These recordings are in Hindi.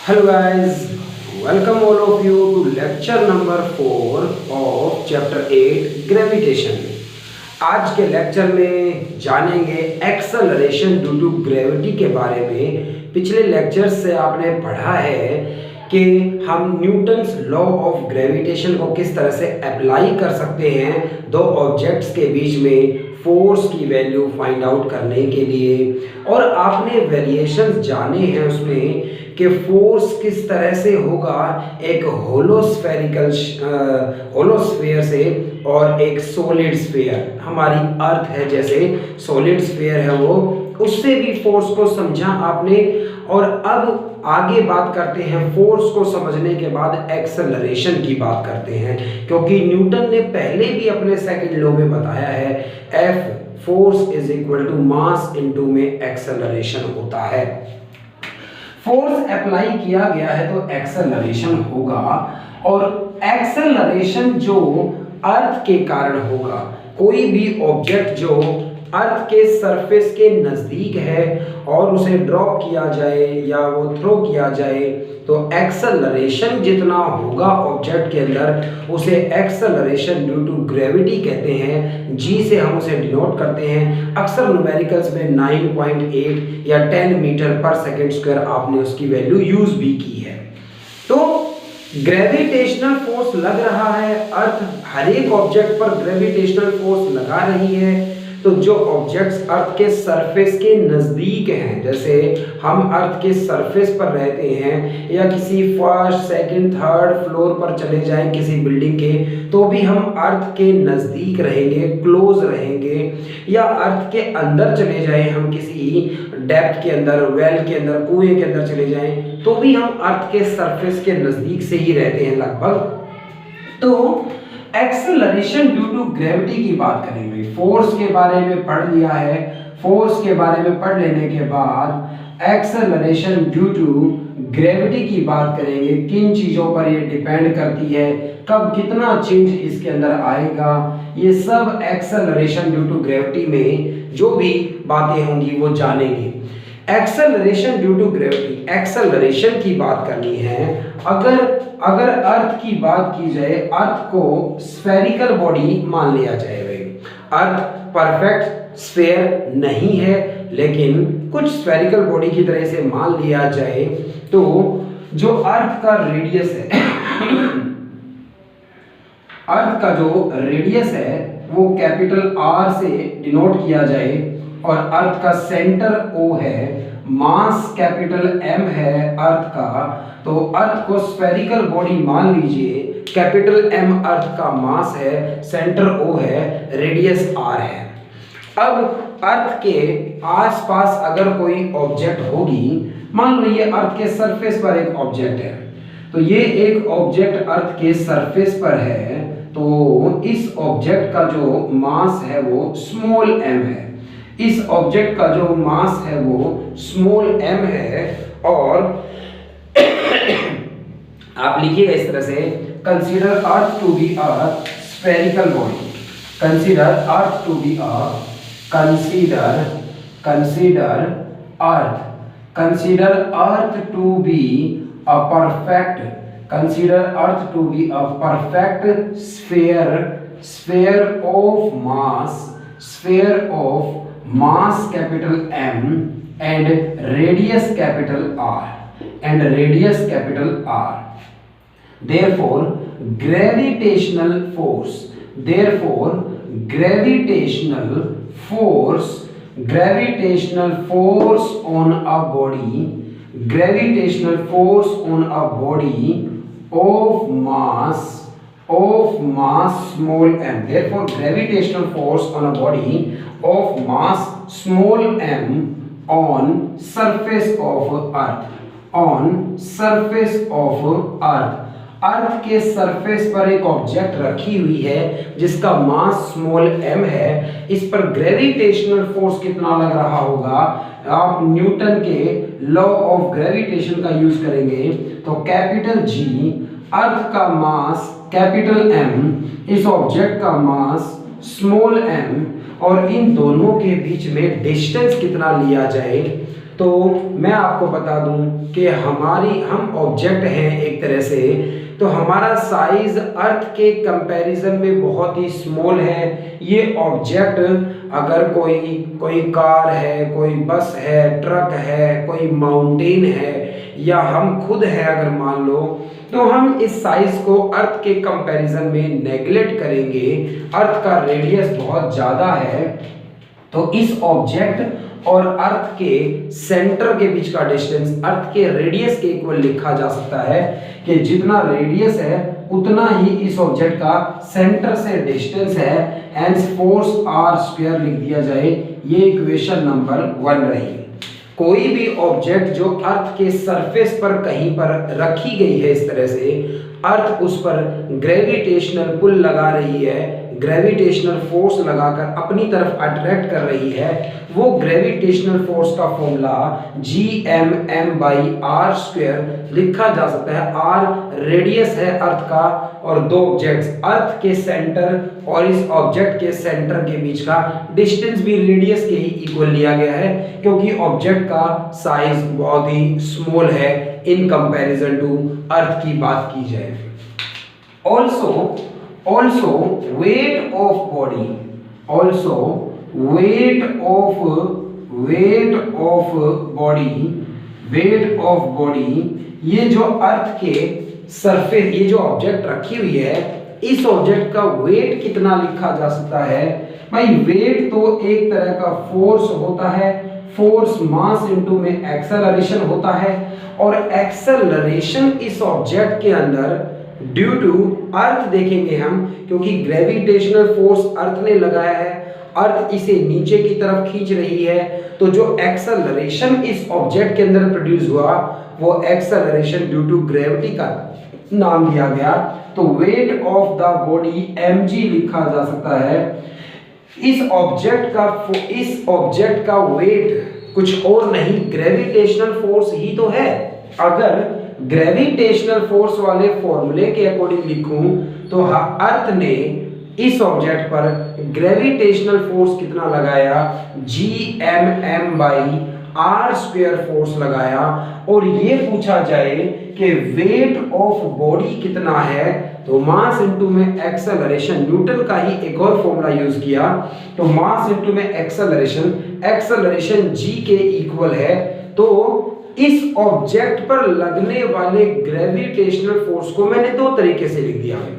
Hello guys, welcome all of you to lecture number 4 of chapter 8 gravitation। आज के लेक्चर में जानेंगे एक्सेलरेशन ड्यू टू ग्रेविटी के बारे में। पिछले लेक्चर से आपने पढ़ा है कि हम न्यूटन्स लॉ ऑफ ग्रेविटेशन को किस तरह से अप्लाई कर सकते हैं दो ऑब्जेक्ट्स के बीच में फोर्स की वैल्यू फाइंड आउट करने के लिए, और आपने वेरिएशंस जाने हैं उसमें कि फोर्स किस तरह से होगा एक होलोस्फेयर से और एक सॉलिड स्फीयर। हमारी अर्थ है जैसे सॉलिड स्फीयर है वो, उससे भी फोर्स को समझा आपने। और अब आगे बात करते हैं फोर्स को समझने के बाद एक्सेलरेशन की बात करते हैं, क्योंकि न्यूटन ने पहले भी अपने सेकंड लॉ में बताया है F force is equal to mass into में एक्सेलरेशन होता है। फोर्स अप्लाई किया गया है तो एक्सेलरेशन होगा, और एक्सेलरेशन जो अर्थ के कारण होगा, कोई भी ऑब्जेक्ट जो अर्थ के सरफेस के नजदीक है और उसे ड्रॉप किया जाए या वो थ्रो किया जाए तो एक्सेलरेशन जितना होगा ऑब्जेक्ट के अंदर उसे एक्सेलरेशन ड्यू टू ग्रेविटी कहते हैं। जी से हम उसे डिनोट करते हैं। अक्सर न्यूमेरिकल्स में 9.8 या 10 मीटर पर सेकेंड स्क्वायर आपने उसकी वैल्यू यूज भी की है। तो ग्रेविटेशनल फोर्स लग रहा है, अर्थ हर एक ऑब्जेक्ट पर ग्रेविटेशनल फोर्स लगा रही है। तो जो ऑब्जेक्ट्स अर्थ के सरफेस के नजदीक हैं, जैसे हम अर्थ के सरफेस पर रहते हैं या किसी फर्स्ट सेकंड थर्ड फ्लोर पर चले जाएं किसी बिल्डिंग के, तो भी हम अर्थ के नजदीक रहेंगे, क्लोज रहेंगे। या अर्थ के अंदर चले जाएं, हम किसी डेप्थ के अंदर, वेल के अंदर, कुएं के अंदर चले जाएं, तो भी हम अर्थ के सरफेस के नजदीक से ही रहते हैं लगभग। तो एक्सेलरेशन ड्यू टू ग्रेविटी की बात करेंगे। फोर्स के बारे में पढ़ लिया है, फोर्स के बारे में पढ़ लेने के बाद एक्सेलरेशन ड्यू टू ग्रेविटी की बात करेंगे। किन चीजों पर ये डिपेंड करती है, कब कितना चेंज इसके अंदर आएगा, ये सब एक्सेलरेशन ड्यू टू ग्रेविटी में जो भी बातें होंगी वो जानेंगे। Acceleration due to gravity, acceleration की बात करनी है। अगर अर्थ की बात की जाए, अर्थ को स्फेरिकल बॉडी मान लिया जाए। अर्थ परफेक्ट स्फीयर नहीं है, लेकिन कुछ स्फेरिकल बॉडी की तरह से मान लिया जाए, तो जो अर्थ का रेडियस है अर्थ का जो रेडियस है वो कैपिटल आर से डिनोट किया जाए, और अर्थ का सेंटर ओ है, मास कैपिटल एम है अर्थ का। तो अर्थ को स्फेरिकल बॉडी मान लीजिए, कैपिटल एम अर्थ का मास है, सेंटर ओ है, रेडियस आर है। अब अर्थ के आसपास अगर कोई ऑब्जेक्ट होगी, मान लो ये अर्थ के सरफेस पर एक ऑब्जेक्ट है, तो ये एक ऑब्जेक्ट अर्थ के सरफेस पर है, तो इस ऑब्जेक्ट का जो मास है वो स्मॉल एम है। इस ऑब्जेक्ट का जो मास है वो स्मॉल एम है, और आप लिखिएगा इस तरह से, consider earth to be a spherical body. Consider earth to be a perfect sphere of mass capital M and radius capital R. Therefore gravitational force on a body of mass small m. Therefore gravitational force on a body of mass small m on surface of earth, अर्थ के सरफेस पर एक ऑब्जेक्ट रखी हुई है जिसका मास स्मॉल m है, इस पर ग्रेविटेशनल फोर्स कितना लग रहा होगा। आप न्यूटन के लॉ ऑफ ग्रेविटेशन का यूज करेंगे, तो कैपिटल G अर्थ का मास कैपिटल M, इस ऑब्जेक्ट का मास स्मॉल m, और इन दोनों के बीच में डिस्टेंस कितना लिया जाए, तो मैं आपको बता दूं कि हम ऑब्जेक्ट हैं एक तरह से, तो हमारा साइज अर्थ के कंपैरिजन में बहुत ही स्मॉल है। ये ऑब्जेक्ट अगर कोई कार है, कोई बस है, ट्रक है, कोई माउंटेन है, या हम खुद है अगर मान लो, तो हम इस साइज को अर्थ के कंपैरिजन में नेगलेक्ट करेंगे। अर्थ का रेडियस बहुत ज़्यादा है, तो इस ऑब्जेक्ट और अर्थ के सेंटर के बीच का डिस्टेंस अर्थ के रेडियस के इक्वल लिखा जा सकता है कि जितना रेडियस है उतना ही इस ऑब्जेक्ट का सेंटर से डिस्टेंस है, हेंस फोर्स r स्क्वायर लिख दिया जाए। ये इक्वेशन नंबर 1 रही। कोई भी ऑब्जेक्ट जो अर्थ के सरफेस पर कहीं पर रखी गई है इस तरह से, अर्थ उस पर ग्रेविटेशनल पुल लगा रही है, ग्रेविटेशनल फोर्स लगाकर अपनी तरफ अट्रैक्ट कर रही है, वो ग्रेविटेशनल फोर्स का फॉर्मूला Gmm/r² लिखा जा सकता है। r रेडियस है अर्थ का, और दो ऑब्जेक्ट्स अर्थ के सेंटर और इस ऑब्जेक्ट के सेंटर के बीच का डिस्टेंस भी रेडियस के ही इक्वल लिया गया है, क्योंकि ऑब्जेक्ट का साइज बहुत ही स्मॉल है इन कंपैरिजन टू अर्थ की बात की जाए। Also weight of body, weight of body, ये जो अर्थ के सरफेस, ये जो ऑब्जेक्ट रखी हुई है, इस ऑब्जेक्ट का वेट कितना लिखा जा सकता है भाई? वेट तो एक तरह का फोर्स होता है, फोर्स मास इनटू में एक्सेलरेशन होता है, और एक्सेलरेशन इस ऑब्जेक्ट के अंदर ड्यू टू अर्थ देखेंगे हम, क्योंकि ग्रेविटेशनल फोर्स अर्थ ने लगाया है, अर्थ इसे नीचे की तरफ खींच रही है, तो जो एक्सेलरेशन इस ऑब्जेक्ट के अंदर प्रोड्यूस हुआ वो एक्सेलरेशन ड्यू टू ग्रेविटी का नाम दिया गया। तो weight of the body mg लिखा जा सकता है। इस ऑब्जेक्ट का वेट कुछ और नहीं, ग्रेविटेशनल फोर्स ही तो है। अगर ग्रेविटेशनल फोर्स वाले फॉर्मूले के अकॉर्डिंग लिखूं तो अर्थ ने इस ऑब्जेक्ट पर ग्रेविटेशनल फोर्स कितना लगाया? Gmm/r² फोर्स लगाया। और ये पूछा जाए कि वेट ऑफ बॉडी कितना है, तो मास इनटू में एक्सेलरेशन, न्यूटन का ही एक और फॉर्मूला यूज किया, तो मास इनटू में एक्सेलरेशन g के इक्वल है। तो इस ऑब्जेक्ट पर लगने वाले ग्रेविटेशनल फोर्स को मैंने दो तरीके से लिख दिया है।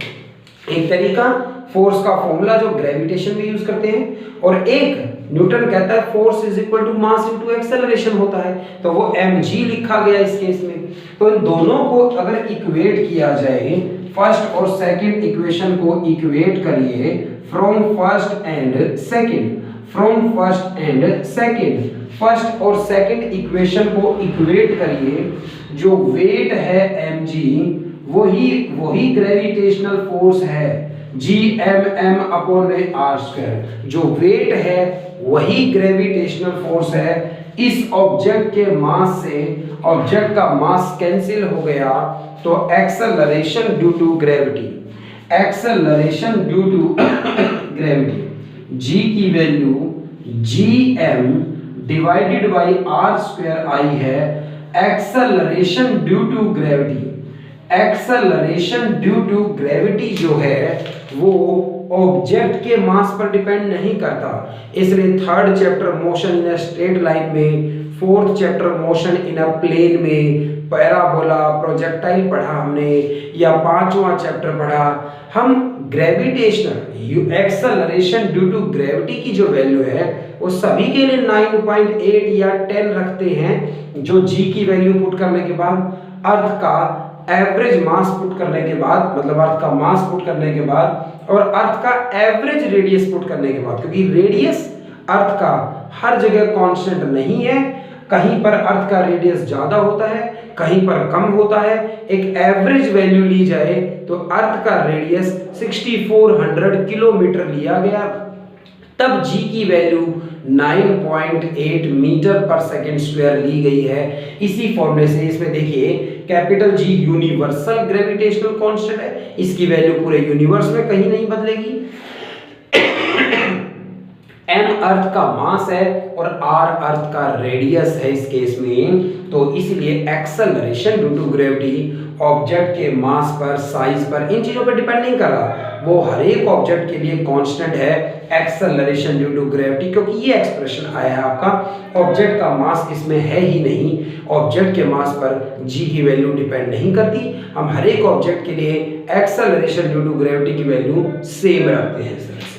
एक तरीका फोर्स का फॉर्मूला जो ग्रेविटेशन में यूज करते हैं, और एक न्यूटन कहता है force is equal to mass into acceleration होता है, तो वो mg लिखा गया इस केस में। तो इन दोनों को अगर इक्वेट किया जाए, फर्स्ट और सेकंड इक्वेशन को इक्वेट करिए from first and second, first और सेकंड इक्वेशन को इक्वेट करिए। जो वेट है mg वही ग्रेविटेशनल फोर्स है Gmm/r²। जो वेट है वही ग्रेविटेशनल फोर्स है। इस ऑब्जेक्ट के मास से ऑब्जेक्ट का मास कैंसिल हो गया, तो acceleration due to gravity g की value Gm divided by r² आई है। एक्सेलरेशन ड्यू टू ग्रेविटी जो है वो ऑब्जेक्ट के मास पर डिपेंड नहीं करता, इसलिए third chapter motion in a straight line में, fourth chapter motion in a plane में, पैराबोला, प्रोजेक्टाइल पढ़ा हमने, या पांचवा चैप्टर पढ़ा हम gravitational acceleration due to gravity की जो वैल्यू है वो सभी के लिए 9.8 या 10 रखते हैं। जो g की वैल्यू पुट करने के बाद, अर्थ का एवरेज मास पुट करने के बाद, मतलब अर्थ का मास पुट करने के बाद, और अर्थ का एवरेज रेडियस पुट करने के बाद, क्योंकि रेडियस अर्थ का हर जगह कांस्टेंट नहीं है, कहीं पर अर्थ का रेडियस ज्यादा होता है, कहीं पर कम होता है। एक एवरेज वैल्यू ली जाए तो अर्थ का रेडियस 6400 किलोमीटर लिया गया, तब g की वैल्यू 9.8 मीटर पर सेकेंड स्क्वायर ली गई है। इसी फॉर्मूले से इसमें देखिए capital G universal gravitational constant है, इसकी वैल्यू पूरे यूनिवर्स में कहीं नहीं बदलेगी। m अर्थ का मास है और r अर्थ का रेडियस है इस केस में, तो इसलिए acceleration due to gravity object के मास पर, साइज पर, इन चीजों पर डिपेंड नहीं कर रहा, वो हर एक ऑब्जेक्ट के लिए कांस्टेंट है एक्सेलरेशन ड्यू टू ग्रेविटी, क्योंकि ये एक्सप्रेशन आया है आपका ऑब्जेक्ट का मास इसमें है ही नहीं, ऑब्जेक्ट के मास पर g की वैल्यू डिपेंड नहीं करती, हम हर एक ऑब्जेक्ट के लिए एक्सेलरेशन ड्यू टू ग्रेविटी की वैल्यू सेम रखते हैं। इस तरह से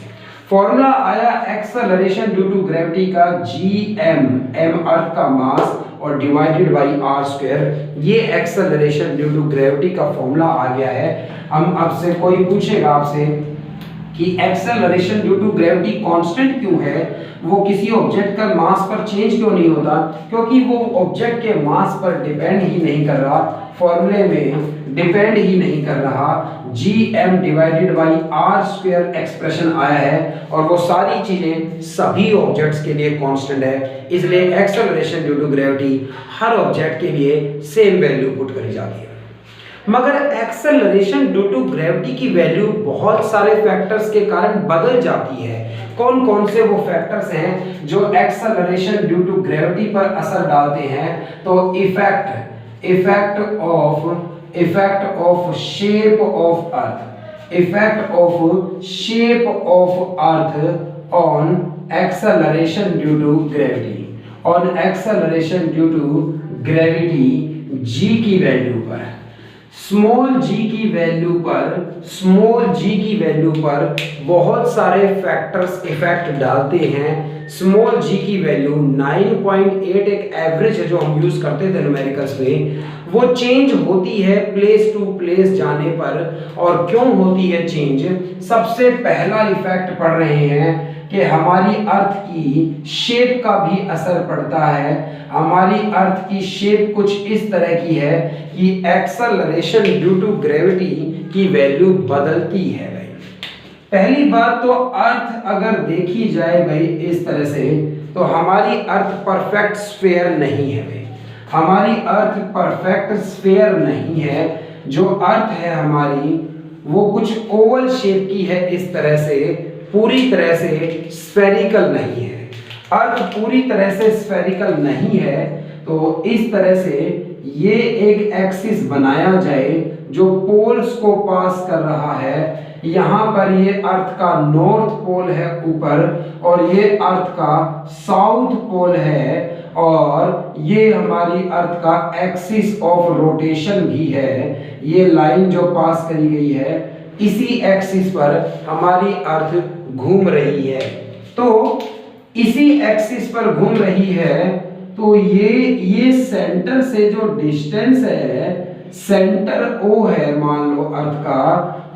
फॉर्मूला आया एक्सेलरेशन ड्यू टू ग्रेविटी का gm, m अर्थ का मास और डिवाइडेड बाई r स्क्वायर, ये एक्सेलरेशन ड्यू टू ग्रेविटी का फॉर्मूला आ गया है। हम आपसे कोई पूछेगा आपसे कि acceleration due to gravity constant क्यों है, वो किसी ऑब्जेक्ट का मास पर चेंज क्यों नहीं होता, क्योंकि वो ऑब्जेक्ट के मास पर डिपेंड ही नहीं कर रहा, फॉर्मूले में डिपेंड ही नहीं कर रहा, gm divided by r square expression आया है और वो सारी चीजें सभी ऑब्जेक्ट्स के लिए कांस्टेंट है, इसलिए एक्सेलरेशन ड्यू टू ग्रेविटी हर ऑब्जेक्ट के लिए सेम वैल्यू पुट करी जाती है। मगर एक्सेलरेशन ड्यू टू ग्रेविटी की वैल्यू बहुत सारे फैक्टर्स के कारण बदल जाती है। कौन कौन से वो फैक्टर्स हैं जो एक्सेलरेशन ड्यू टू ग्रेविटी पर असर डालते हैं, तो effect of shape of earth, effect of shape of earth on acceleration due to gravity, on acceleration due to gravity g की वैल्यू पर, स्मॉल g की वैल्यू पर बहुत सारे फैक्टर्स इफेक्ट डालते हैं। स्मॉल g की वैल्यू 9.8 एक एवरेज है जो हम यूज करते थे न्यूमेरिकल्स में, वो चेंज होती है प्लेस टू प्लेस जाने पर। और क्यों होती है चेंज, सबसे पहला इफेक्ट पड़ रहे हैं कि हमारी अर्थ की शेप का भी असर पड़ता है। हमारी अर्थ की शेप कुछ इस तरह की है कि एक्सेलरेशन ड्यू टू ग्रेविटी की वैल्यू बदलती है भाई। पहली बात तो अर्थ अगर देखी जाए भाई इस तरह से, तो हमारी अर्थ परफेक्ट स्फीयर नहीं है भाई, हमारी अर्थ परफेक्ट स्फीयर नहीं है। जो अर्थ है हमारी वो कुछ ओवल शेप की है इस तरह से, पूरी तरह से स्फेरिकल नहीं है। अर्थ पूरी तरह से स्फेरिकल नहीं है, तो इस तरह से ये एक एक्सिस बनाया जाए जो पोल्स को पास कर रहा है। यहाँ पर ये अर्थ का नॉर्थ पोल है ऊपर और ये अर्थ का साउथ पोल है और ये हमारी अर्थ का एक्सिस ऑफ रोटेशन भी है। ये लाइन जो पास करी गई है इसी एक्सिस पर हमारी अर्थ घूम रही है। तो इसी एक्सिस पर घूम रही है, तो ये सेंटर से जो डिस्टेंस है, सेंटर O है मान लो अर्थ का,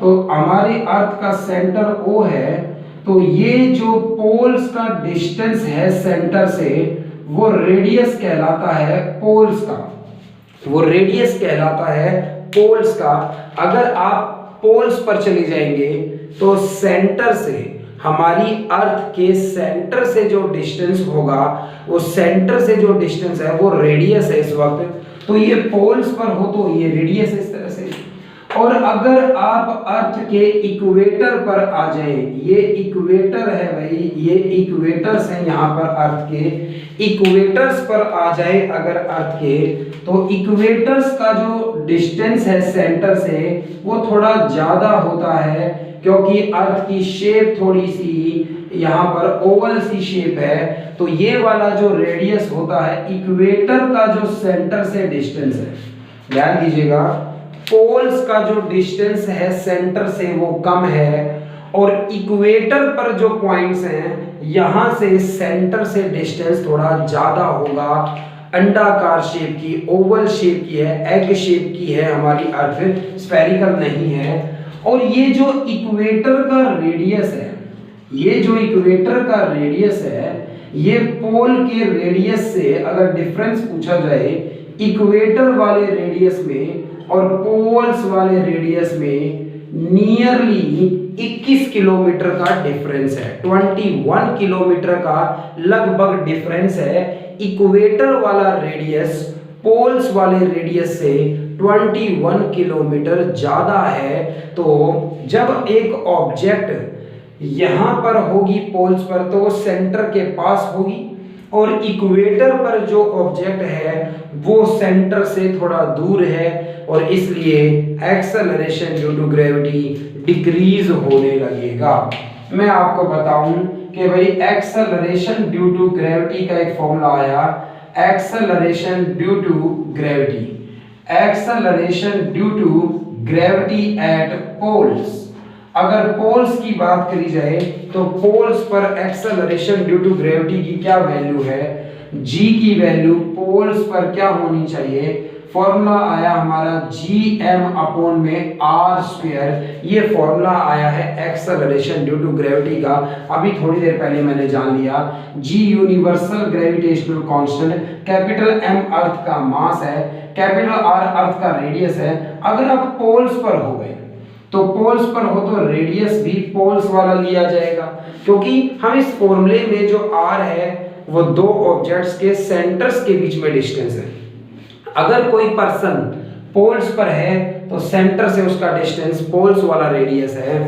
तो हमारे अर्थ का सेंटर O है, तो ये जो पोल्स का डिस्टेंस है सेंटर से वो रेडियस कहलाता है पोल्स का, वो रेडियस कहलाता है पोल्स का। अगर आप पोल्स पर चले जाएंगे तो सेंटर से, हमारी अर्थ के सेंटर से जो डिस्टेंस होगा, वो सेंटर से जो डिस्टेंस है वो रेडियस है इस वक्त। तो ये पोल्स पर हो तो ये रेडियस है इस तरह से। और अगर आप अर्थ के इक्वेटर पर आ जाएं, ये इक्वेटर है भाई, ये इक्वेटर्स हैं यहाँ पर अर्थ के, इक्वेटर्स पर आ जाए अगर अर्थ के, तो इक्वेटर्स का जो डिस्टेंस है सेंटर से वो थोड़ा ज्यादा होता है, क्योंकि अर्थ की शेप थोड़ी सी यहाँ पर ओवल सी शेप है। तो ये वाला जो रेडियस होता है इक्वेटर का जो सेंटर से डिस्टेंस है, ध्यान दीजिएगा, पोल्स का जो डिस्टेंस है सेंटर से वो कम है और इक्वेटर पर जो पॉइंट्स हैं यहां से सेंटर से डिस्टेंस थोड़ा ज्यादा होगा। अंडाकार शेप की, ओवल शेप की है, एग शेप की है हमारी अर्थ, स्फेरिकल नहीं है। और ये जो इक्वेटर का रेडियस है, ये जो इक्वेटर का रेडियस है, ये पोल के रेडियस से अगर डिफरेंस पूछा जाए इक्वेटर वाले रेडियस में और पोल्स वाले रेडियस में नियरली 21 किलोमीटर का डिफरेंस है, 21 किलोमीटर का लगभग डिफरेंस है। इक्वेटर वाला रेडियस पोल्स वाले रेडियस से 21 किलोमीटर ज्यादा है। तो जब एक ऑब्जेक्ट यहाँ पर होगी पोल्स पर तो वो सेंटर के पास होगी, और इक्वेटर पर जो ऑब्जेक्ट है वो सेंटर से थोड़ा दूर है, और इसलिए acceleration due to gravity decrease होने लगेगा। मैं आपको बताऊं कि भाई एक्सेलरेशन ड्यू टू ग्रेविटी का एक फॉर्मूला आया, acceleration due to gravity, acceleration due to gravity at poles. अगर पोल्स की बात करी जाए तो पोल्स पर एक्सेलरेशन ड्यू टू ग्रेविटी की क्या वैल्यू है, g की वैल्यू पोल्स पर क्या होनी चाहिए, फॉर्मूला आया हमारा gm अपॉन में r स्क्वायर। ये फॉर्मूला आया है एक्सेलरेशन ड्यू टू ग्रेविटी का, अभी थोड़ी देर पहले मैंने जान लिया। g universal gravitational constant, capital M earth का मास है, कैपिटल R अर्थ का रेडियस है। अगर आप पोल्स पर हो गए तो पोल्स पर हो तो रेडियस भी पोल्स वाला लिया जाएगा, क्योंकि हम इस फॉर्मूले में जो r है वो दो ऑब्जेक्ट्स के सेंटर्स के बीच में डिस्टेंस है। अगर कोई पर्सन पोल्स पर है तो सेंटर से उसका डिस्टेंस पोल्स वाला रेडियस है।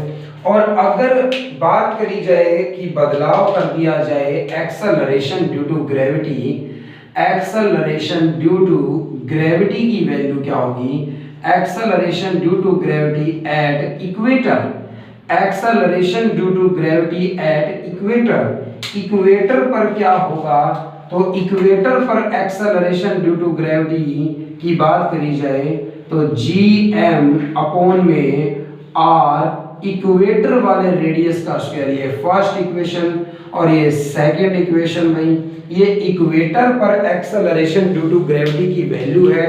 और अगर बात करी जाए कि बदलाव कर दिया जाए acceleration due to gravity, acceleration due to gravity की वैल्यू क्या होगी, acceleration due to gravity at equator, acceleration due to gravity at equator, equator पर क्या होगा, तो इक्वेटर पर एक्सेलरेशन ड्यू टू ग्रेविटी की बात करी जाए तो gm अपॉन में r इक्वेटर वाले रेडियस का स्क्वायर, ये फर्स्ट इक्वेशन और ये सेकंड इक्वेशन में, ये इक्वेटर पर एक्सेलरेशन ड्यू टू ग्रेविटी की वैल्यू है।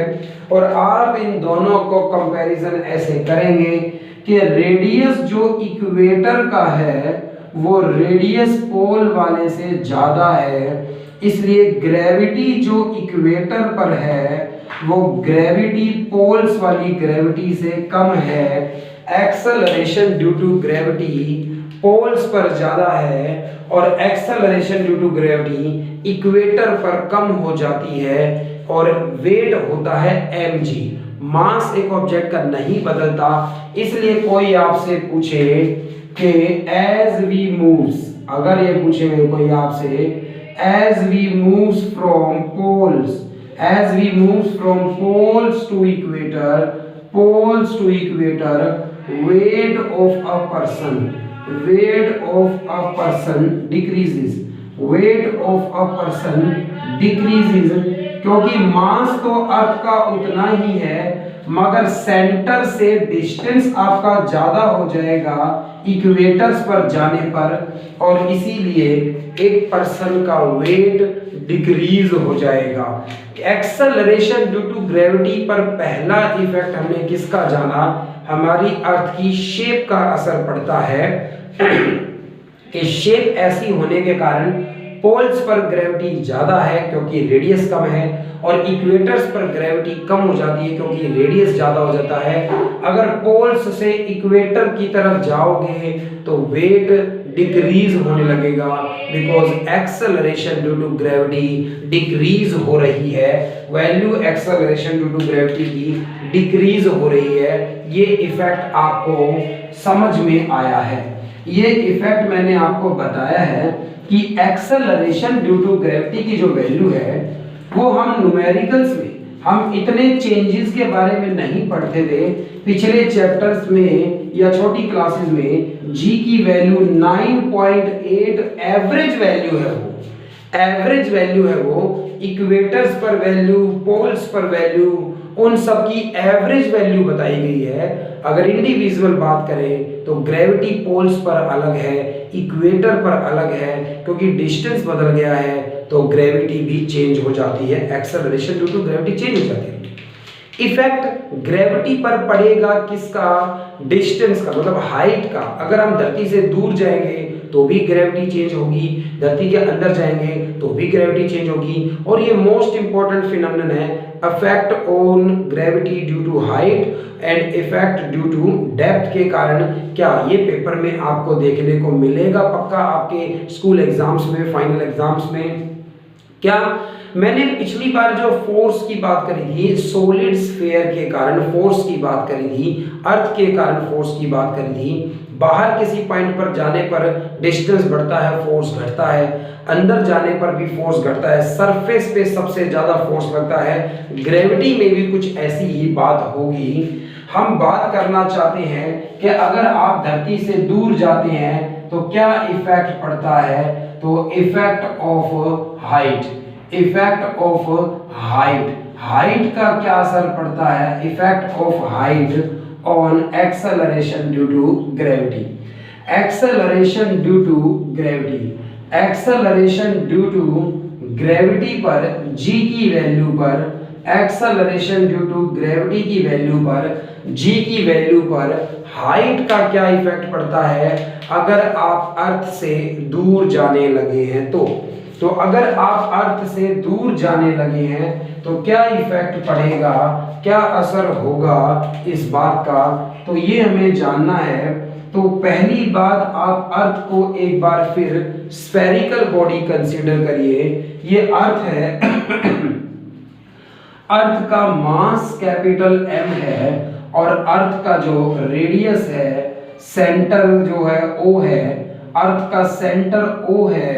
और आप इन दोनों को कंपैरिजन ऐसे करेंगे कि रेडियस जो इक्वेटर का है वो रेडियस पोल वाले से ज्यादा है, इसलिए ग्रेविटी जो इक्वेटर पर है वो ग्रेविटी पोल्स वाली ग्रेविटी से कम है। Acceleration due to gravity poles पर ज्यादा है और acceleration due to gravity equator पर कम हो जाती है, और वेट होता है mg। मास एक ऑब्जेक्ट का नहीं बदलता, इसलिए कोई आपसे पूछे कि एज वी मूव्स, अगर ये पूछे कोई आपसे as we moves from poles, as we moves from poles to equator, poles to equator, weight of a person, weight of a person decreases, weight of a person decreases, क्योंकि मास तो अर्थ का उतना ही है मगर सेंटर से डिस्टेंस आपका ज्यादा हो जाएगा इक्वेटर्स पर जाने पर, और इसीलिए एक पर्सन का वेट डिक्रीज हो जाएगा। एक्सेलरेशन ड्यू टू ग्रेविटी पर पहला इफेक्ट हमने किसका जाना, हमारी अर्थ की शेप का असर पड़ता है कि शेप ऐसी होने के कारण पोल्स पर ग्रेविटी ज्यादा है क्योंकि रेडियस कम है, और इक्वेटर्स पर ग्रेविटी कम हो जाती है क्योंकि रेडियस ज्यादा हो जाता है। अगर पोल्स से इक्वेटर की तरफ जाओगे तो वेट डिक्रीज होने लगेगा, because acceleration due to gravity decrease हो रही है, value acceleration due to gravity की डिक्रीज हो रही है। ये इफेक्ट आपको समझ में आया है, ये इफेक्ट मैंने आपको बताया है कि एक्सेलरेशन ड्यू टू ग्रेविटी की जो वैल्यू है वो हम न्यूमेरिकल्स में हम इतने चेंजेस के बारे में नहीं पढ़ते थे पिछले चैप्टर्स में या छोटी क्लासेस में। g की वैल्यू 9.8 एवरेज वैल्यू है, वो एवरेज वैल्यू है, वो इक्वेटर्स पर वैल्यू, पोल्स पर वैल्यू, उन सब की एवरेज वैल्यू बताई गई है। अगर इंडिविजुअल बात करें तो ग्रेविटी पोल्स पर अलग है, इक्वेटर पर अलग है, क्योंकि डिस्टेंस बदल गया है तो ग्रेविटी भी चेंज हो जाती है, acceleration due to gravity change हो जाती है। इफेक्ट ग्रेविटी पर पड़ेगा किसका, डिस्टेंस का, मतलब हाइट का। अगर हम धरती से दूर जाएंगे तो भी ग्रेविटी चेंज होगी, धरती के अंदर जाएंगे तो भी ग्रेविटी चेंज होगी। और ये मोस्ट इंपॉर्टेंट फिनोमेनन है, effect on gravity due to height and effect due to depth के कारण। क्या ये पेपर में आपको देखने को मिलेगा पक्का आपके स्कूल एग्जाम्स में, फाइनल एग्जाम्स में। क्या मैंने पिछली बार जो फोर्स की बात करी थी, सॉलिड स्फीयर के कारण फोर्स की बात करी थी, अर्थ के कारण फोर्स की बात करी थी, बाहर किसी पॉइंट पर जाने पर डिस्टेंस बढ़ता है, फोर्स घटता है, अंदर जाने पर भी फोर्स घटता है, सरफेस पे सबसे ज्यादा फोर्स लगता है, ग्रेविटी में भी कुछ ऐसी ही बात होगी। हम बात करना चाहते हैं कि अगर आप धरती से दूर जाते हैं तो क्या इफेक्ट पड़ता है, तो effect of height, effect of height, height का क्या असर पड़ता है, effect of height on acceleration due to gravity, acceleration due to gravity, acceleration due to gravity पर g की वैल्यू पर, एक्सेलरेशन ड्यू टू ग्रेविटी की वैल्यू पर, g की वैल्यू पर हाइट का क्या इफेक्ट पड़ता है अगर आप अर्थ से दूर जाने लगे हैं तो अगर आप अर्थ से दूर जाने लगे हैं तो क्या इफेक्ट पड़ेगा, क्या असर होगा इस बात का, तो ये हमें जानना है। तो पहली बात, आप अर्थ को एक बार फिर स्फेरिकल बॉडी कंसीडर करिए। ये अर्थ है, अर्थ का मास कैपिटल M है और अर्थ का जो रेडियस है, सेंटर जो है O है, अर्थ का सेंटर O है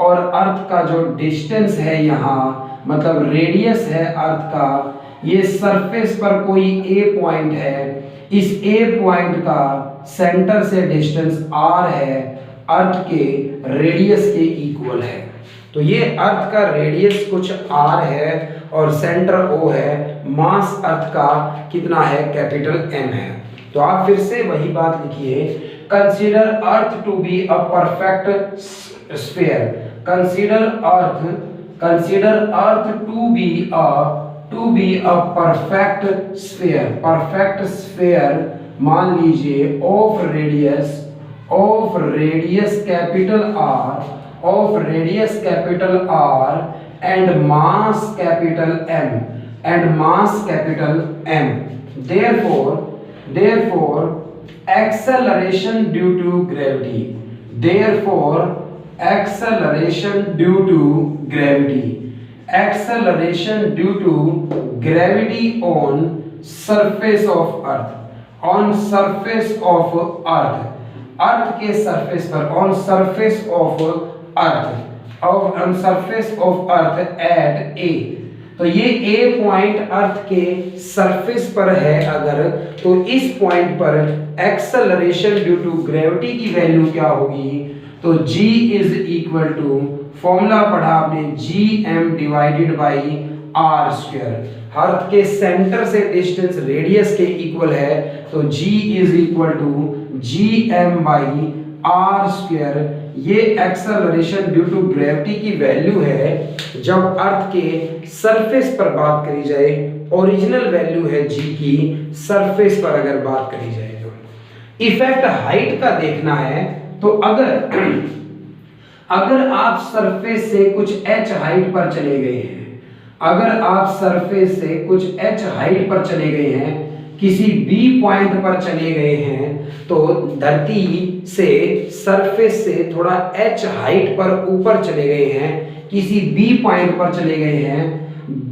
और अर्थ का जो डिस्टेंस है यहाँ मतलब रेडियस है अर्थ का, ये सरफेस पर कोई A पॉइंट है, इस A पॉइंट का सेंटर से डिस्टेंस R है, अर्थ के रेडियस के इक्वल है। तो ये अर्थ का रेडियस कुछ R है और सेंटर O है, मास अर्थ का कितना है, कैपिटल M है। तो आप फिर से वही बात लिखिए, consider earth to be a perfect sphere, consider earth to be a perfect sphere, perfect sphere मान लीजिए of radius capital R, of radius capital R and mass capital M, therefore acceleration due to gravity, acceleration due to gravity on surface of earth, on surface of earth, अर्थ के सरफेस पर, on surface of earth at A, तो ये A पॉइंट अर्थ के सरफेस पर है अगर, तो इस पॉइंट पर एक्सेलरेशन ड्यू टू ग्रेविटी की वैल्यू क्या होगी, तो G is equal to, formula पढ़ा आपने, Gm divided by R square, earth के सेंटर से डिस्टेंस रेडियस के इक्वल है, तो G is equal to Gm by R square. ये एक्सेलरेशन ड्यू टू ग्रेविटी की वैल्यू है जब अर्थ के सरफेस पर बात करी जाए, ओरिजिनल वैल्यू है G की सरफेस पर अगर बात करी जाए। तो इफेक्ट हाइट का देखना है, तो अगर आप सरफेस से कुछ h हाइट पर चले गए हैं, अगर आप सरफेस से कुछ h हाइट पर चले गए हैं, किसी B पॉइंट पर चले गए हैं, तो धरती से सरफेस से थोड़ा h हाइट पर ऊपर चले गए हैं, किसी B पॉइंट पर चले गए हैं,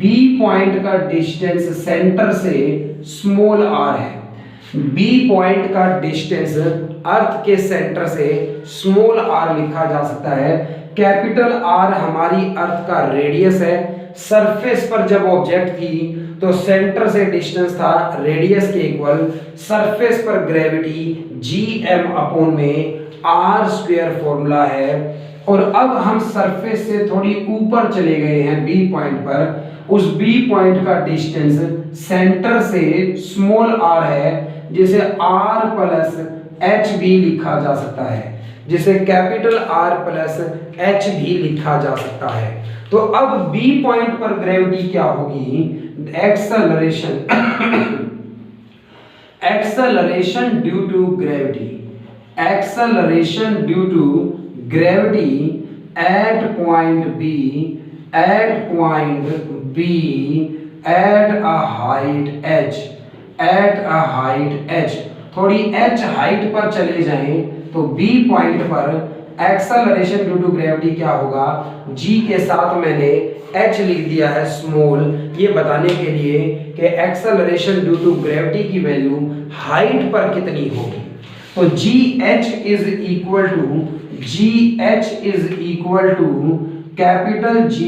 B पॉइंट का डिस्टेंस सेंटर से स्मॉल r है, B पॉइंट का डिस्टेंस अर्थ के सेंटर से स्मॉल r लिखा जा सकता है, कैपिटल R हमारी अर्थ का रेडियस है, सरफेस पर जब ऑब्जेक्ट थी तो सेंटर से डिस्टेंस था रेडियस के इक्वल, सरफेस पर ग्रेविटी Gm अपॉन में R स्क्वायर फॉर्मूला है। और अब हम सरफेस से थोड़ी ऊपर चले गए हैं B पॉइंट पर, उस B पॉइंट का डिस्टेंस सेंटर से स्मॉल r है, जिसे R प्लस h भी लिखा जा सकता है, जिसे कैपिटल R प्लस h भी लिखा जा सकता है। तो अब B पॉइंट पर ग्रेविटी क्या होगी, acceleration due to gravity, acceleration due to gravity at point B, at a height h, थोड़ी h हाइट पर चले जाएं तो B पॉइंट पर एक्सेलरेशन ड्यू टू ग्रेविटी क्या होगा, G के साथ मैंने h लिख दिया है स्मॉल, ये बताने के लिए कि एक्सेलरेशन ड्यू टू ग्रेविटी की वैल्यू हाइट पर कितनी होगी। तो GH is equal to capital G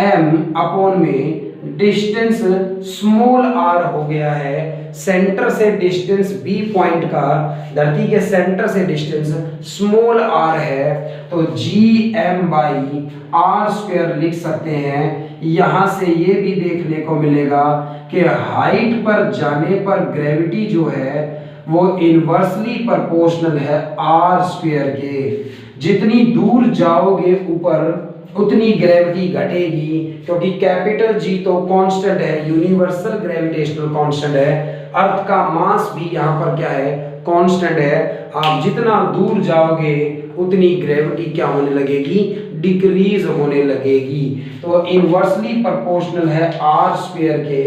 M upon में डिस्टेंस स्मॉल r हो गया है, सेंटर से डिस्टेंस B पॉइंट का, धरती के सेंटर से डिस्टेंस स्मॉल r है, तो GM बाई आर स्क्वायर लिख सकते हैं। यहां से ये भी देखने को मिलेगा कि हाइट पर जाने पर ग्रेविटी जो है वो इनवर्सली प्रोपोर्शनल है आर स्क्वायर के। जितनी दूर जाओगे ऊपर उतनी ग्रेविटी घटेगी, क्योंकि कैपिटल G तो कांस्टेंट है, यूनिवर्सल ग्रेविटेशनल कांस्टेंट है। अर्थ का मास भी यहाँ पर क्या है, कांस्टेंट है। आप जितना दूर जाओगे उतनी ग्रेविटी क्या होने लगेगी, डिक्रीज होने लगेगी। तो इनवर्सली प्रोपोर्शनल है आर स्क्वायर के,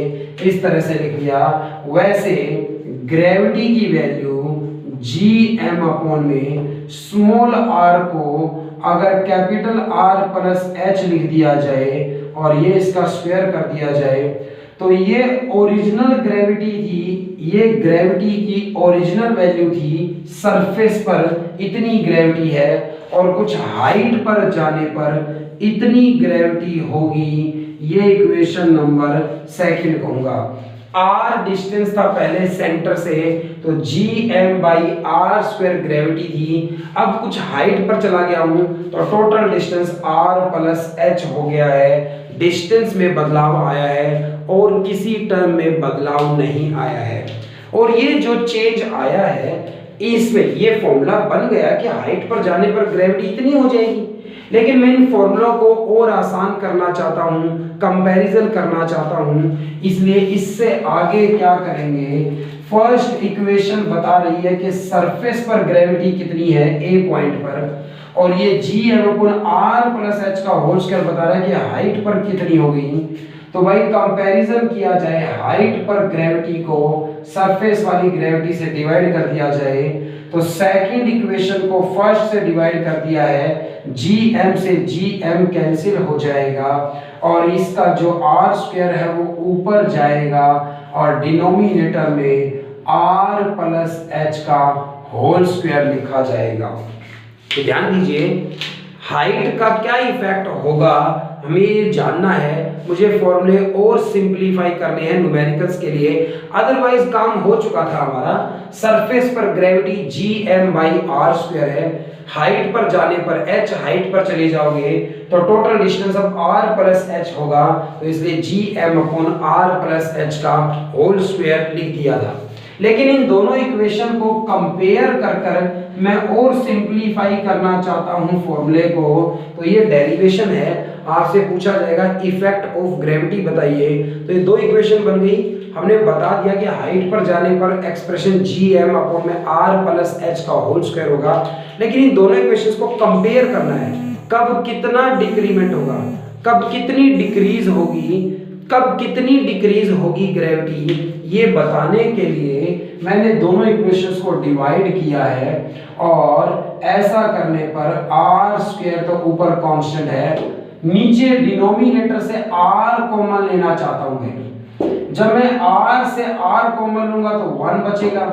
इस तरह से लिख लिया। वैसे ग्रेविटी की वैल्यू Gm अपॉन में स्मॉल r को अगर कैपिटल R प्लस H लिख दिया जाए और ये इसका स्क्वायर कर दिया जाए, तो ये ओरिजिनल ग्रेविटी थी, ये ग्रेविटी की ओरिजिनल वैल्यू थी। सरफेस पर इतनी ग्रेविटी है और कुछ हाइट पर जाने पर इतनी ग्रेविटी होगी। ये इक्वेशन नंबर सेकंड कहूंगा। r डिस्टेंस था पहले सेंटर से, तो Gm by R square gravity थी। अब कुछ हाइट पर चला गया हूं तो total distance r plus h हो गया है। डिस्टेंस में बदलाव आया है और किसी टर्म में बदलाव नहीं आया है। और ये जो चेंज आया है इसमें ये फॉर्मूला बन गया कि हाइट पर जाने पर ग्रेविटी इतनी हो जाएगी। लेकिन मैं इन फॉर्मूलों को और आसान करना चाहता हूं, कंपैरिजन करना चाहता हूं, इसलिए इससे आगे क्या करेंगे। फर्स्ट इक्वेशन बता रही है कि सरफेस पर ग्रेविटी कितनी है ए पॉइंट पर, और ये Gm/r प्लस h का होल स्क्वायर बता रहा है कि हाइट पर कितनी होगी। तो भाई कंपैरिजन किया जाए, हाइट पर ग्रेविटी को सरफेस वाली ग्रेविटी से डिवाइड कर दिया जाए, तो सेकंड इक्वेशन को फर्स्ट से डिवाइड कर दिया है, Gm से Gm कैंसिल हो जाएगा और इसका जो r स्क्वायर है वो ऊपर जाएगा और डिनोमिनेटर में r प्लस h का होल स्क्वायर लिखा जाएगा। तो ध्यान दीजिए, हाइट का क्या इफेक्ट होगा हमें ये जानना है। मुझे फॉर्मूले और सिंपलीफाई करने हैं न्यूमेरिकल्स के लिए, अदरवाइज काम हो चुका था हमारा। सरफेस पर gravity Gm by R square है, हाइट पर जाने पर h, हाइट पर चले जाओगे तो टोटल डिस्टेंस अब r प्लस h होगा, तो इसलिए Gm upon r plus h का होल स्क्वायर लिख दिया था। लेकिन इन दोनों इक्वेशन को कंपेयर कर कर मैं और सिंपलीफाई करना चाहता हूं फॉर्मूले को। तो ये डेरिवेशन है, आपसे पूछा जाएगा इफेक्ट ऑफ ग्रेविटी बताइए। तो ये दो इक्वेशन बन गई। हमने बता दिया कि हाइट पर जाने पर एक्सप्रेशन Gm अपॉन में r प्लस h का होल स्क्वायर होगा। लेकिन इन दोनों इक्वेशंस को कंपेयर करना है, कब कितना डिक्रीमेंट होगा, कब कितनी डिक्रीज होगी, कब कितनी डिक्रीज होगी ग्रेविटी, ये बताने के लिए मैंने दोनों इक्वेशंस को डिवाइड किया है। और ऐसा करने पर आर स्क्वायर तो ऊपर कांस्टेंट है, नीचे डिनोमिनेटर से r कॉमन लेना चाहता हूं मैं। जब मैं r से r कॉमन लूंगा तो 1 बचेगा,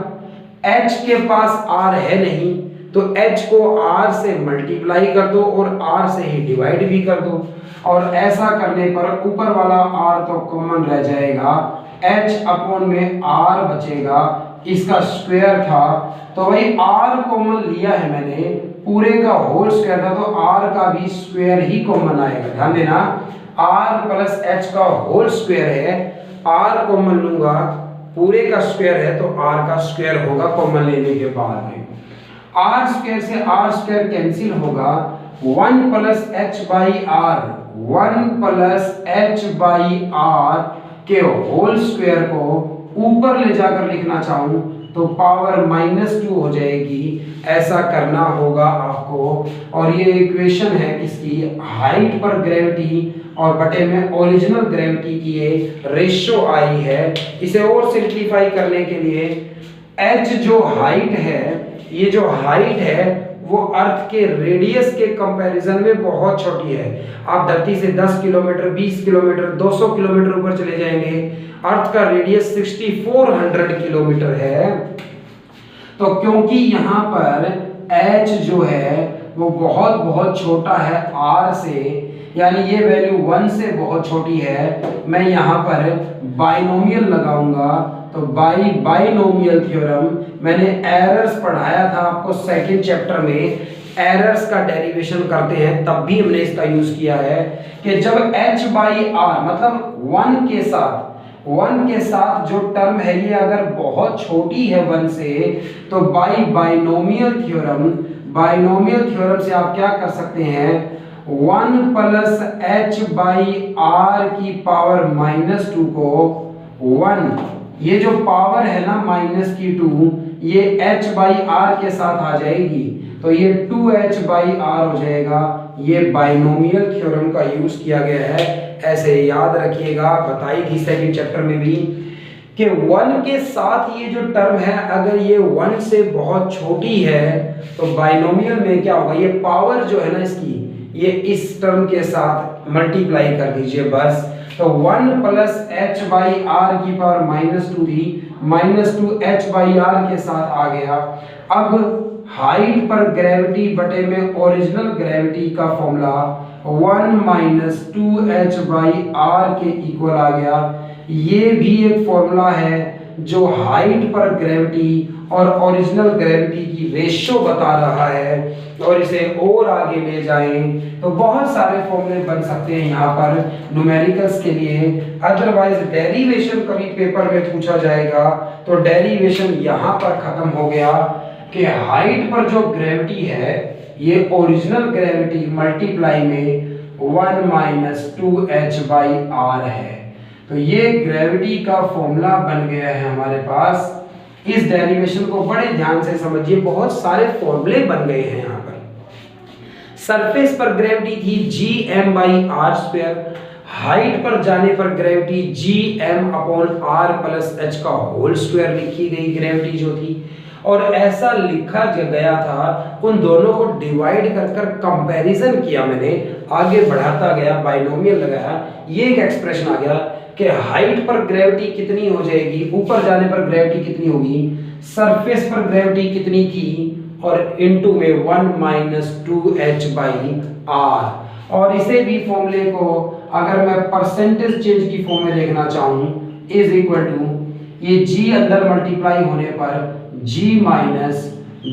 h के पास r है नहीं तो h को r से मल्टीप्लाई कर दो और r से ही डिवाइड भी कर दो, और ऐसा करने पर ऊपर वाला r तो कॉमन रह जाएगा, h अपॉन में r बचेगा, इसका स्क्वायर था। तो भाई r कॉमन लिया है मैंने, पूरे का होल स्क्वायर था तो r का भी स्क्वायर ही कॉमन आएगा। ध्यान देना, r प्लस h का होल स्क्वायर है, r कॉमन लूंगा, पूरे का स्क्वायर है तो r का स्क्वायर होगा कॉमन लेने के बाद में। r स्क्वायर से r स्क्वायर कैंसिल होगा, 1 plus h by r, 1 plus h by r के होल स्क्वायर को ऊपर ले जाकर लिखना चाहूं तो पावर -2 हो जाएगी। ऐसा करना होगा आपको। और ये इक्वेशन है किसकी, हाइट पर ग्रेविटी और बटे में ओरिजिनल ग्रेविटी की ये रेशियो आई है। इसे और सिंपलीफाई करने के लिए h जो हाइट है, ये जो हाइट है वो अर्थ के रेडियस के कंपैरिजन में बहुत छोटी है। आप धरती से 10 किलोमीटर, 20 किलोमीटर, 200 किलोमीटर ऊपर चले जाएंगे, अर्थ का रेडियस 6400 किलोमीटर है। तो क्योंकि यहाँ पर h जो है वो बहुत बहुत छोटा है r से, यानी ये वैल्यू 1 से बहुत छोटी है, मैं यहाँ पर बाइनोमियल लगाऊंगा। तो बाइनोमियल थ्योरम मैंने एरर्स पढ़ाया था आपको सेकंड चैप्टर में, एरर्स का डेरिवेशन करते हैं तब भी हमने इसका यूज किया है कि जब h बाई आर मतलब 1 के साथ जो टर्म है ये अगर बहुत छोटी है 1 से, तो बाइनोमियल थ्योरम से आप क्या कर सकते हैं, 1 प्लस h बाई आर की पावर -2 को 1, ये जो पावर है ना -2, ये h बाई आर के साथ आ जाएगी, तो ये 2h बाई आर हो जाएगा। ये बाइनोमियल थ्योरम का यूज किया गया है, ऐसे याद रखिएगा, बताई थी सेकंड चैप्टर में भी कि 1 के साथ ये जो टर्म है अगर ये 1 से बहुत छोटी है तो बाइनोमियल में क्या होगा, ये पावर जो है ना इसकी, ये इस टर्म के साथ मल्टीप्लाई कर दीजिए बस। तो 1 प्लस h बाई आर की पावर -2 थी, -2h बाई आर के साथ आ गया। अब हाइट पर ग्रेविटी बटे में ओरिजिनल ग्रेविटी का फॉर्मूला 1 - 2h बाई आर के इक्वल आ गया। ये भी एक फॉर्मूला है जो हाइट पर ग्रेविटी और ओरिजिनल ग्रेविटी की रेशियो बता रहा है, और इसे और आगे ले जाएं तो बहुत सारे फॉर्मूले बन सकते हैं यहाँ पर न्यूमेरिकल्स के लिए। अदरवाइज डेरिवेशन कभी पेपर में पूछा जाएगा, तो डेरिवेशन यहाँ पर खत्म हो गया कि हाइट पर जो ग्रेविटी है ये ओरिजिनल ग्रेविटी मल्टीप्लाई में 1 - 2h बाई आर है। तो ये ग्रेविटी का फॉर्मूला बन गया है हमारे पास। इस डेरिवेशन को बड़े ध्यान से समझिए, बहुत सारे फॉर्मूले बन गए हैं यहाँ पर। सरफेस पर ग्रेविटी थी gm/r², हाइट पर जाने पर ग्रेविटी gm/r+h का होल स्क्वायर लिखी गई ग्रेविटी जो थी, और ऐसा लिखा गया था, उन दोनों को डिवाइड कर कंपैरिजन किया मैंने, आगे बढ़ाता गया, बाइनोमियल लगाया, ये एक एक्सप्रेशन आ गया कि हाइट पर ग्रेविटी कितनी हो जाएगी, ऊपर जाने पर ग्रेविटी कितनी होगी, सरफेस पर ग्रेविटी कितनी थी, और इनटू में 1 - 2h बाई आर। और इसे भी फॉर्मूले को अगर मैं परसेंटेज चेंज की फॉर्म में लिखना चाहूं, इज इक्वल टू ये g अंदर मल्टीप्लाई होने पर g माइनस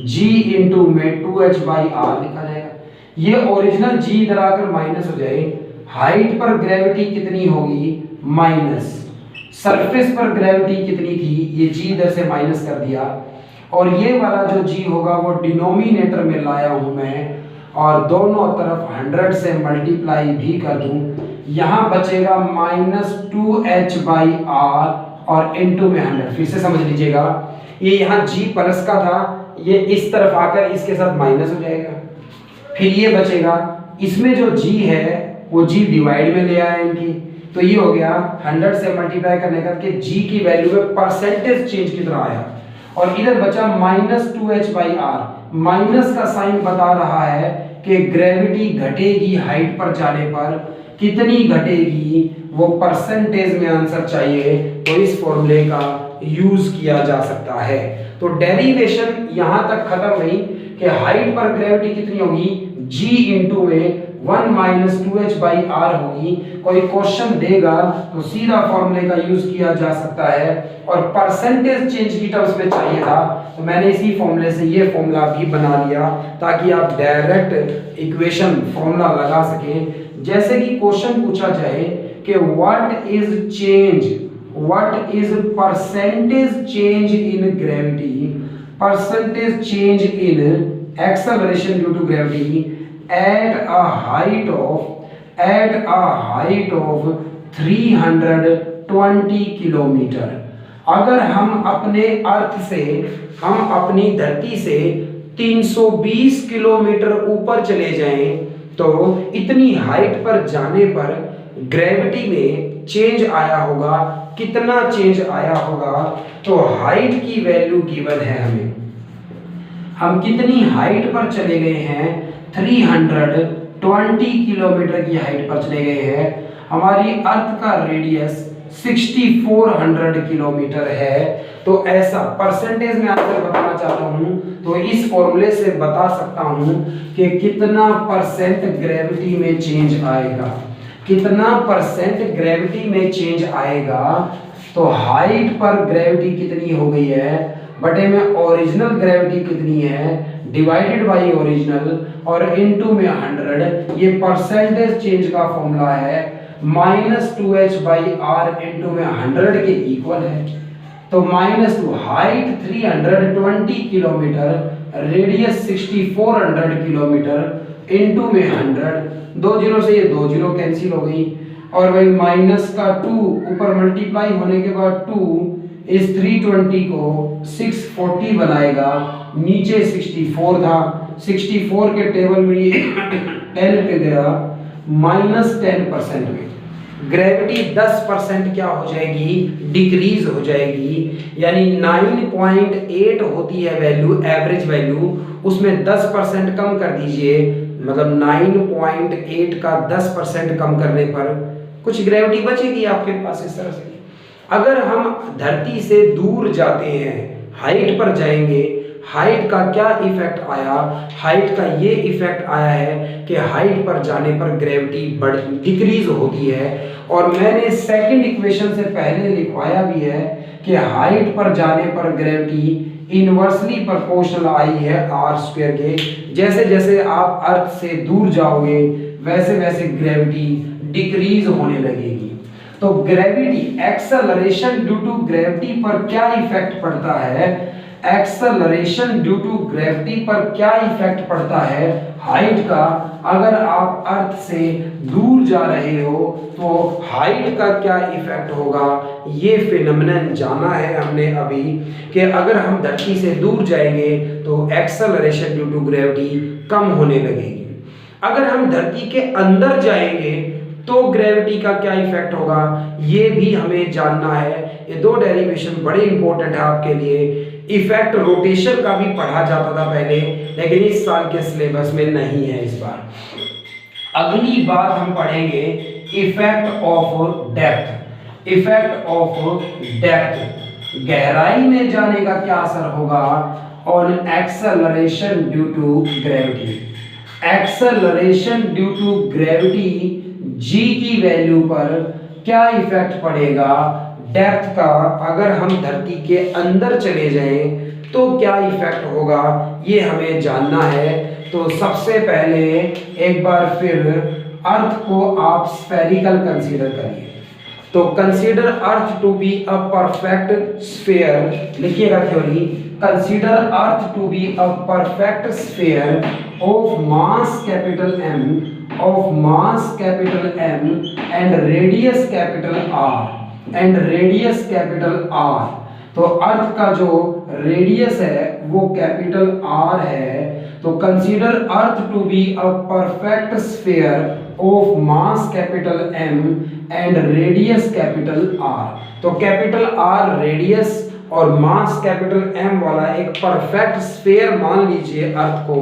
g इंटू में 2h बाई आर लिखा जाएगा। ये ओरिजिनल g इधर आकर माइनस हो जाए, हाइट पर ग्रेविटी कितनी होगी माइनस, सरफेस पर ग्रेविटी कितनी थी, ये g इधर से माइनस कर दिया, और ये वाला जो g होगा वो डिनोमिनेटर में लाया हूं मैं, और दोनों तरफ 100 से मल्टीप्लाई भी कर दूं, यहां बचेगा -2h बाई आर और इनटू में 100। फिर से समझ लीजिएगा, ये यहाँ g प्लस का था, ये इस तरफ आकर इसके साथ माइनस हो जाएगा, फिर ये बचेगा, इसमें जो g है वो g डिवाइड में ले आया इनकी, तो ये हो गया 100 से मल्टीप्लाई करने का कि g की वैल्यू में परसेंटेज चेंज कितना आया, और इधर बचा -2h बाई आर। माइनस का साइन बता रहा है कि ग्रेविटी घटेगी हाइट पर जाने पर, कितनी घटेगी वो परसेंटेज में आंसर चाहिए, तो इस फॉर्मूले का यूज किया जा सकता है। तो डेरिवेशन यहां तक खत्म हुई कि हाइट पर ग्रेविटी कितनी होगी, g इंटू में 1 - 2h बाई आर होगी। कोई क्वेश्चन देगा तो सीधा फॉर्मूले का यूज किया जा सकता है, और परसेंटेज चेंज की टर्म्स में चाहिए था तो मैंने इसी फॉर्मूले से ये फॉर्मूला भी बना लिया ताकि आप डायरेक्ट इक्वेशन फॉर्मूला लगा सकें। जैसे कि क्वेश्चन पूछा जाए कि what is percentage change in gravity, percentage change in acceleration due to gravity at a height of 320 kilometre. अगर हम अपने अर्थ से, हम अपनी धरती से 320 किलोमीटर ऊपर चले जाएं तो इतनी हाइट पर जाने पर ग्रेविटी में चेंज आया होगा, कितना चेंज आया होगा, तो हाइट की वैल्यू गिवन है हमें, हम कितनी हाइट पर चले गए हैं, 320 किलोमीटर की हाइट पर चले गए हैं। हमारी अर्थ का रेडियस 6400 किलोमीटर है। तो ऐसा परसेंटेज में आंसर बताना चाहता हूं तो इस फॉर्मूले से बता सकता हूं कि कितना परसेंट ग्रेविटी में चेंज आएगा, कितना परसेंट ग्रेविटी में चेंज आएगा। तो हाइट पर ग्रेविटी कितनी हो गई है बटे में ओरिजिनल ग्रेविटी कितनी है डिवाइडेड बाय ओरिजिनल और इनटू में 100। ये परसेंटेज चेंज का फॉर्मूला है -2h/r इनटू में 100 के इक्वल है। तो -2 height 320 kilometre, radius 6400 kilometre into में 100। 2 जीरो से ये 2 जीरो कैंसिल हो गई और भाई माइनस का 2 ऊपर मल्टीप्लाई होने के बाद 2 इस 320 को 640 बनाएगा, नीचे 64 था, 64 के टेबल में ये 10 पे गया, -10% में ग्रेविटी 10% क्या हो जाएगी डिक्रीज हो जाएगी। यानी 9.8 होती है वैल्यू, एवरेज वैल्यू, उसमें 10% कम कर दीजिए, मतलब 9.8 का 10% कम करने पर कुछ ग्रेविटी बचेगी आपके पास। इस तरह से अगर हम धरती से दूर जाते हैं, हाइट पर जाएंगे, हाइट का क्या इफेक्ट आया, हाइट का ये इफेक्ट आया है कि हाइट पर जाने पर ग्रेविटी डिक्रीज होती है। और मैंने सेकंड इक्वेशन से पहले लिखवाया भी है कि हाइट पर जाने पर ग्रेविटी इनवर्सली प्रोपोर्शनल आई है r² के। जैसे जैसे आप अर्थ से दूर जाओगे वैसे वैसे ग्रेविटी डिक्रीज होने लगेगी। तो gravity acceleration due to gravity पर क्या इफेक्ट पड़ता है, एक्सेलरेशन ड्यू टू ग्रेविटी पर क्या इफेक्ट पड़ता है हाइट का। अगर आप अर्थ से दूर जा रहे हो तो हाइट का क्या इफेक्ट होगा, ये फिनोमेनन जाना है हमने अभी कि अगर हम धरती से दूर जाएंगे तो एक्सेलरेशन ड्यू टू ग्रेविटी कम होने लगेगी। अगर हम धरती के अंदर जाएंगे तो ग्रेविटी का क्या इफेक्ट होगा, ये भी हमें जानना है। ये दो डेरिवेशन बड़े इंपॉर्टेंट है आपके लिए। इफेक्ट रोटेशन का भी पढ़ा जाता था पहले, लेकिन इस साल के सिलेबस में नहीं है इस बार। अगली बात हम पढ़ेंगे effect of depth. Effect of depth, गहराई में जाने का क्या असर होगा on acceleration due to gravity. Acceleration due to gravity g की वैल्यू पर क्या इफेक्ट पड़ेगा डेप्थ का। अगर हम धरती के अंदर चले जाएं तो क्या इफेक्ट होगा, ये हमें जानना है। तो सबसे पहले एक बार फिर अर्थ को आप स्फेरिकल कंसीडर करिए। तो consider earth to be a perfect sphere, लिखिएगा theory, consider earth to be a perfect sphere of mass capital M, of mass capital M and radius capital R, and radius capital R। तो अर्थ का जो रेडियस है वो कैपिटल R है। तो consider earth to be a perfect sphere of mass capital M and radius capital R। तो कैपिटल R रेडियस और मास कैपिटल M वाला एक परफेक्ट स्फीयर मान लीजिए अर्थ को।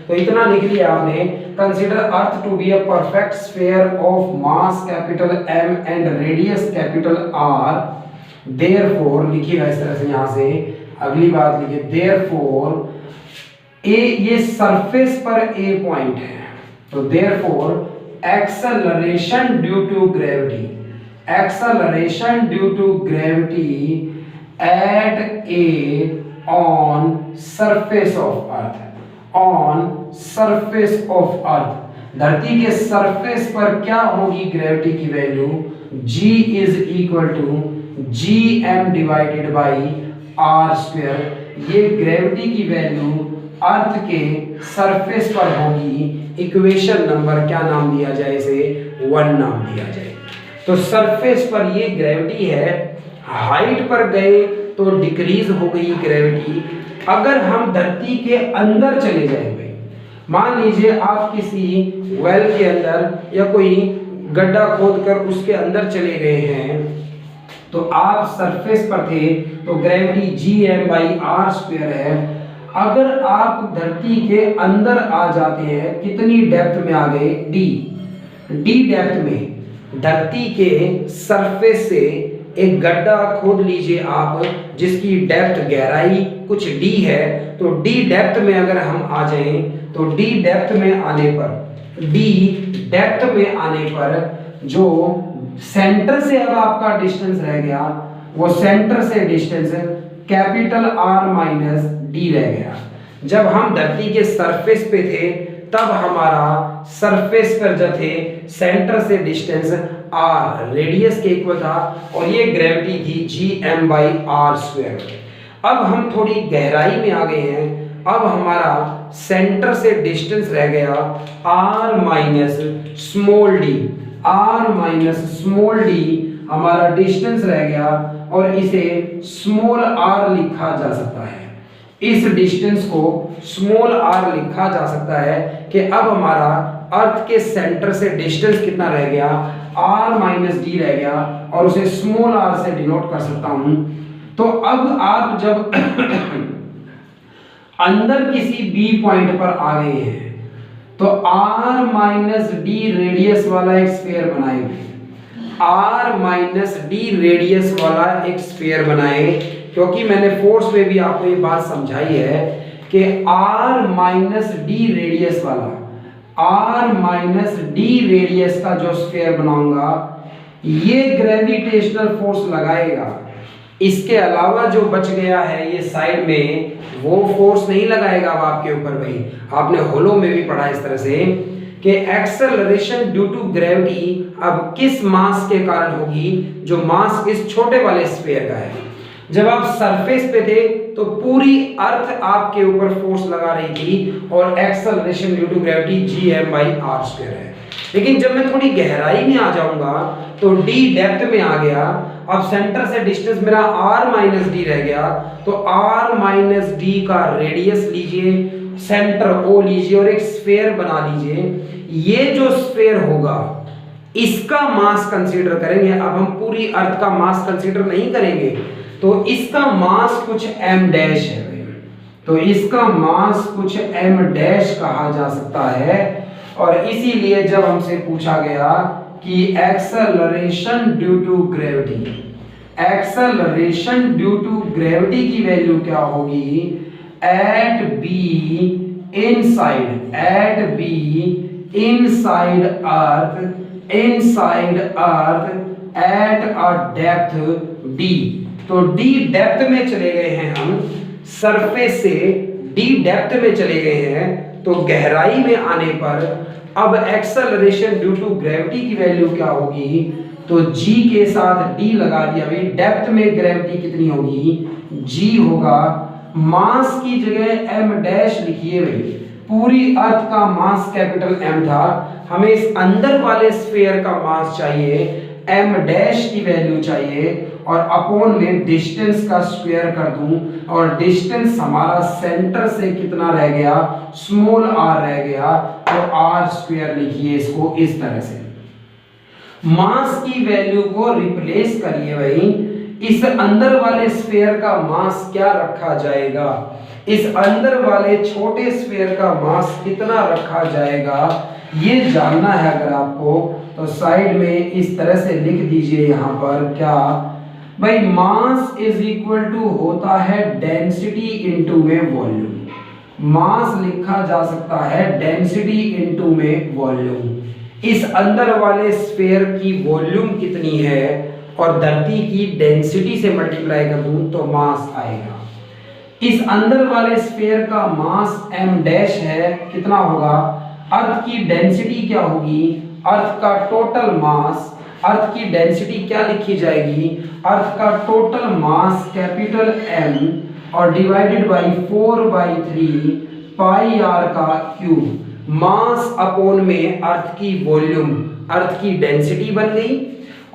तो इतना लिख लिया आपने, consider earth to be a perfect sphere of mass capital M and radius capital R। Therefore लिखिएगा इस तरह से, यहां से अगली बात लिखिए, देयरफॉर ए, ये सरफेस पर ए पॉइंट है। तो therefore acceleration due to gravity, acceleration due to gravity at A on surface of earth, on surface of earth, धरती के सरफेस पर क्या होगी ग्रेविटी की value, G is equal to GM divided by r²। ये ग्रेविटी की वैल्यू अर्थ के सरफेस पर होगी। इक्वेशन नंबर क्या नाम दिया जाए इसे, 1 नाम दिया जाए। तो सरफेस पर ये ग्रेविटी है, हाइट पर गए तो डिक्रीज हो गई ग्रेविटी। अगर हम धरती के अंदर चले जाएंगे, मान लीजिए आप किसी वेल के अंदर या कोई गड्ढा खोदकर उसके अंदर चले गए हैं, तो आप सरफेस पर थे तो ग्रेविटी GM/r² है। अगर आप धरती के अंदर आ जाते हैं, कितनी डेप्थ में आ गए, D डेप्थ में, धरती के सरफेस से एक गड्ढा खोद लीजिए आप, जिसकी डेप्थ गहराई कुछ d है। तो d डेप्थ में अगर हम आ जाएं, तो d डेप्थ में आने पर जो सेंटर से अब आपका डिस्टेंस रह गया, वो सेंटर से distance capital R minus D रह गया। जब हम धरती के सरफेस पे थे तब हमारा सरफेस पर जो थे सेंटर से डिस्टेंस r रेडियस के इक्वल था, और ये ग्रेविटी थी gm/r²। अब हम थोड़ी गहराई में आ गए हैं, अब हमारा सेंटर से डिस्टेंस रह गया r माइनस स्मॉल d हमारा डिस्टेंस रह गया, और इसे स्मॉल r लिखा जा सकता है। इस डिस्टेंस को स्मॉल r लिखा जा सकता है कि अब हमारा अर्थ के सेंटर से डिस्टेंस कितना रह गया, r माइनस डी रह गया, और उसे स्मॉल r से डिनोट कर सकता हूं। तो अब आप जब अंदर किसी b पॉइंट पर आ गए हैं तो r माइनस डी रेडियस वाला एक स्फीयर बनाएंगे, r माइनस डी रेडियस वाला एक स्फीयर बनाए, क्योंकि मैंने फोर्स में भी आपको ये बात समझाई है कि r माइनस डी रेडियस का जो स्फीयर बनाऊंगा ये ग्रेविटेशनल फोर्स लगाएगा। इसके अलावा जो बच गया है ये साइड में, वो फोर्स नहीं लगाएगा अब आपके ऊपर। भाई आपने होलो में भी पढ़ा इस तरह से कि एक्सेलरेशन ड्यू टू ग्रेविटी अब किस मास के कारण होगी, जो मास इस छोटे वाले स्फीयर का है। जब आप सरफेस पे थे तो पूरी अर्थ आपके ऊपर फोर्स लगा रही थी, और acceleration due to gravity gm/r² है। लेकिन जब मैं थोड़ी गहराई में आ जाऊंगा तो d डेप्थ में आ गया, अब सेंटर से डिस्टेंस मेरा r माइनस डी रह गया, तो r माइनस डी का रेडियस लीजिए, सेंटर O लीजिए और एक स्फीयर बना लीजिए। ये जो स्फीयर होगा इसका मास कंसीडर करेंगे। अब हम पूरी अर्थ का मास कंसीडर नहीं करेंगे, तो इसका मास कुछ m डैश है, तो इसका मास कुछ m डैश कहा जा सकता है। और इसीलिए जब हमसे पूछा गया कि एक्सेलरेशन ड्यू टू ग्रेविटी की वैल्यू क्या होगी at B inside earth at a depth d, तो d डेप्थ में चले गए हैं हम, सरफेस से d डेप्थ में चले गए हैं। तो गहराई में आने पर अब एक्सेलरेशन ड्यू टू ग्रेविटी की वैल्यू क्या होगी, तो g के साथ d लगा दिया। भाई डेप्थ में ग्रेविटी कितनी होगी, g होगा, मास की जगह m डैश लिखिए। भाई पूरी अर्थ का मास कैपिटल M था, हमें इस अंदर वाले स्फीयर का मास चाहिए, m डैश की वैल्यू चाहिए, और अपॉन में डिस्टेंस का स्क्वायर कर दूं, और डिस्टेंस हमारा सेंटर से कितना रह गया, स्मॉल r रह गया, तो r² लिखिए इसको इस तरह से। मास की वैल्यू को रिप्लेस करिए। भाई इस अंदर वाले स्फीयर का मास क्या रखा जाएगा, इस अंदर वाले छोटे स्फीयर का मास कितना रखा जाएगा, ये जानना है अगर आपको, तो साइड में इस तरह से लिख दीजिए यहाँ पर क्या, भाई मास इज इक्वल टू होता है डेंसिटी इनटू में वॉल्यूम। मास लिखा जा सकता है डेंसिटी इनटू में वॉल्यूम। इस अंदर वाले स्फीयर की वॉल्यूम कितनी है और धरती की डेंसिटी से मल्टीप्लाई कर दूं तो मास आएगा। इस अंदर वाले स्फीयर का मास m डैश है, कितना होगा, अर्थ की डेंसिटी क्या होगी, अर्थ का टोटल मास, अर्थ की डेंसिटी क्या लिखी जाएगी, अर्थ का टोटल मास कैपिटल M और डिवाइडेड बाई 4/3 पाई r का क्यूब। मास अपॉन में अर्थ की वॉल्यूम, अर्थ की डेंसिटी बन गई।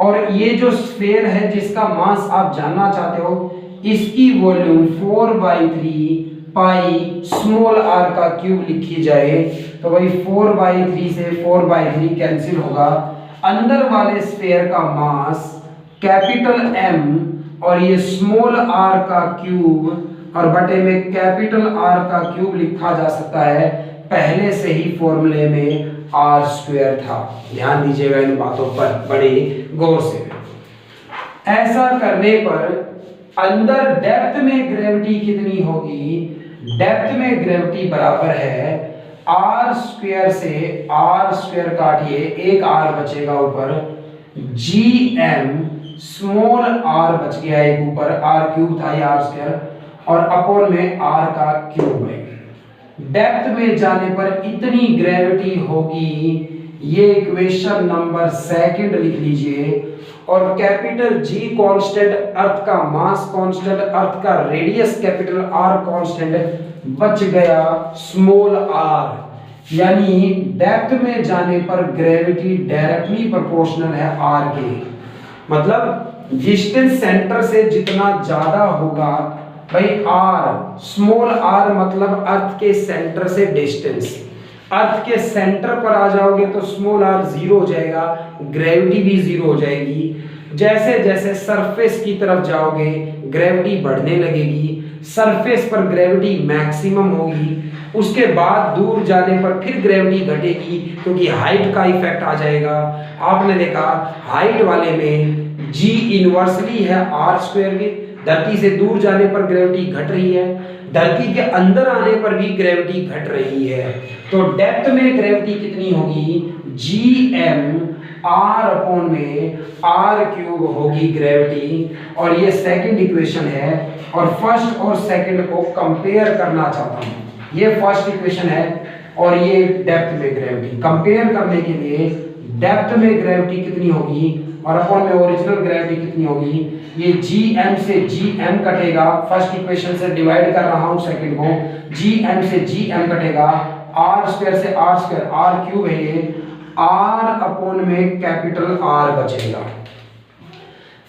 और ये जो स्फीयर है जिसका मास आप जानना चाहते हो, इसकी वॉल्यूम 4/3 पाई स्मॉल r का क्यूब लिखी जाए, तो भाई 4/3 से 4/3 कैंसिल होगा। अंदर वाले स्फीयर का मास कैपिटल M और ये स्मॉल r का क्यूब और बटे में कैपिटल R का क्यूब लिखा जा सकता है पहले से ही फॉर्मूले में r² था। ध्यान दीजिएगा इन बातों पर बड़े गौर से। ऐसा करने पर अंदर डेप्थ में ग्रेविटी कितनी होगी? डेप्थ में ग्रेविटी बराबर है r² से r² काटिए, एक r बचेगा ऊपर, gm स्मॉल r बच गया एक ऊपर, r³ था ये r², और अपोन में r का क्यूब है। डेप्थ में जाने पर इतनी ग्रेविटी होगी, ये इक्वेशन नंबर 2 लिख लीजिए। और कैपिटल G कांस्टेंट, अर्थ का मास कांस्टेंट, अर्थ का रेडियस कैपिटल R कांस्टेंट, बच गया स्मॉल r। यानी डेप्थ में जाने पर ग्रेविटी डायरेक्टली प्रोपोर्शनल है r के। मतलब डिस्टेंस सेंटर से जितना ज्यादा होगा भाई r, स्मॉल r मतलब अर्थ के सेंटर से डिस्टेंस, अर्थ के सेंटर पर आ जाओगे तो स्मॉल r 0 हो जाएगा, ग्रेविटी भी 0 हो जाएगी। जैसे जैसे सरफेस की तरफ जाओगे ग्रेविटी बढ़ने लगेगी, सरफेस पर ग्रेविटी मैक्सिमम होगी, उसके बाद दूर जाने पर फिर ग्रेविटी घटेगी क्योंकि हाइट का इफेक्ट आ जाएगा। आपने देखा हाइट वाले में G इनवर्सली है r² के, धरती से दूर जाने पर ग्रेविटी घट रही है, धरती के अंदर आने पर भी ग्रेविटी घट रही है। तो डेप्थ में ग्रेविटी कितनी होगी? gm r अपोन में r³ होगी ग्रेविटी। और ये सेकंड इक्वेशन है, और फर्स्ट और सेकंड को कंपेयर करना चाहता हूं। ये फर्स्ट इक्वेशन है और ये डेप्थ में ग्रेविटी कंपेयर करने के लिए, डेप्थ में ग्रेविटी कितनी होगी और अपॉन में ओरिजिनल ग्रेविटी कितनी होगी। ये gm से gm कटेगा, फर्स्ट इक्वेशन से डिवाइड कर रहा हूं सेकंड को, gm से gm कटेगा, r² से r², r³ है ये, r अपॉन में कैपिटल R बचेगा।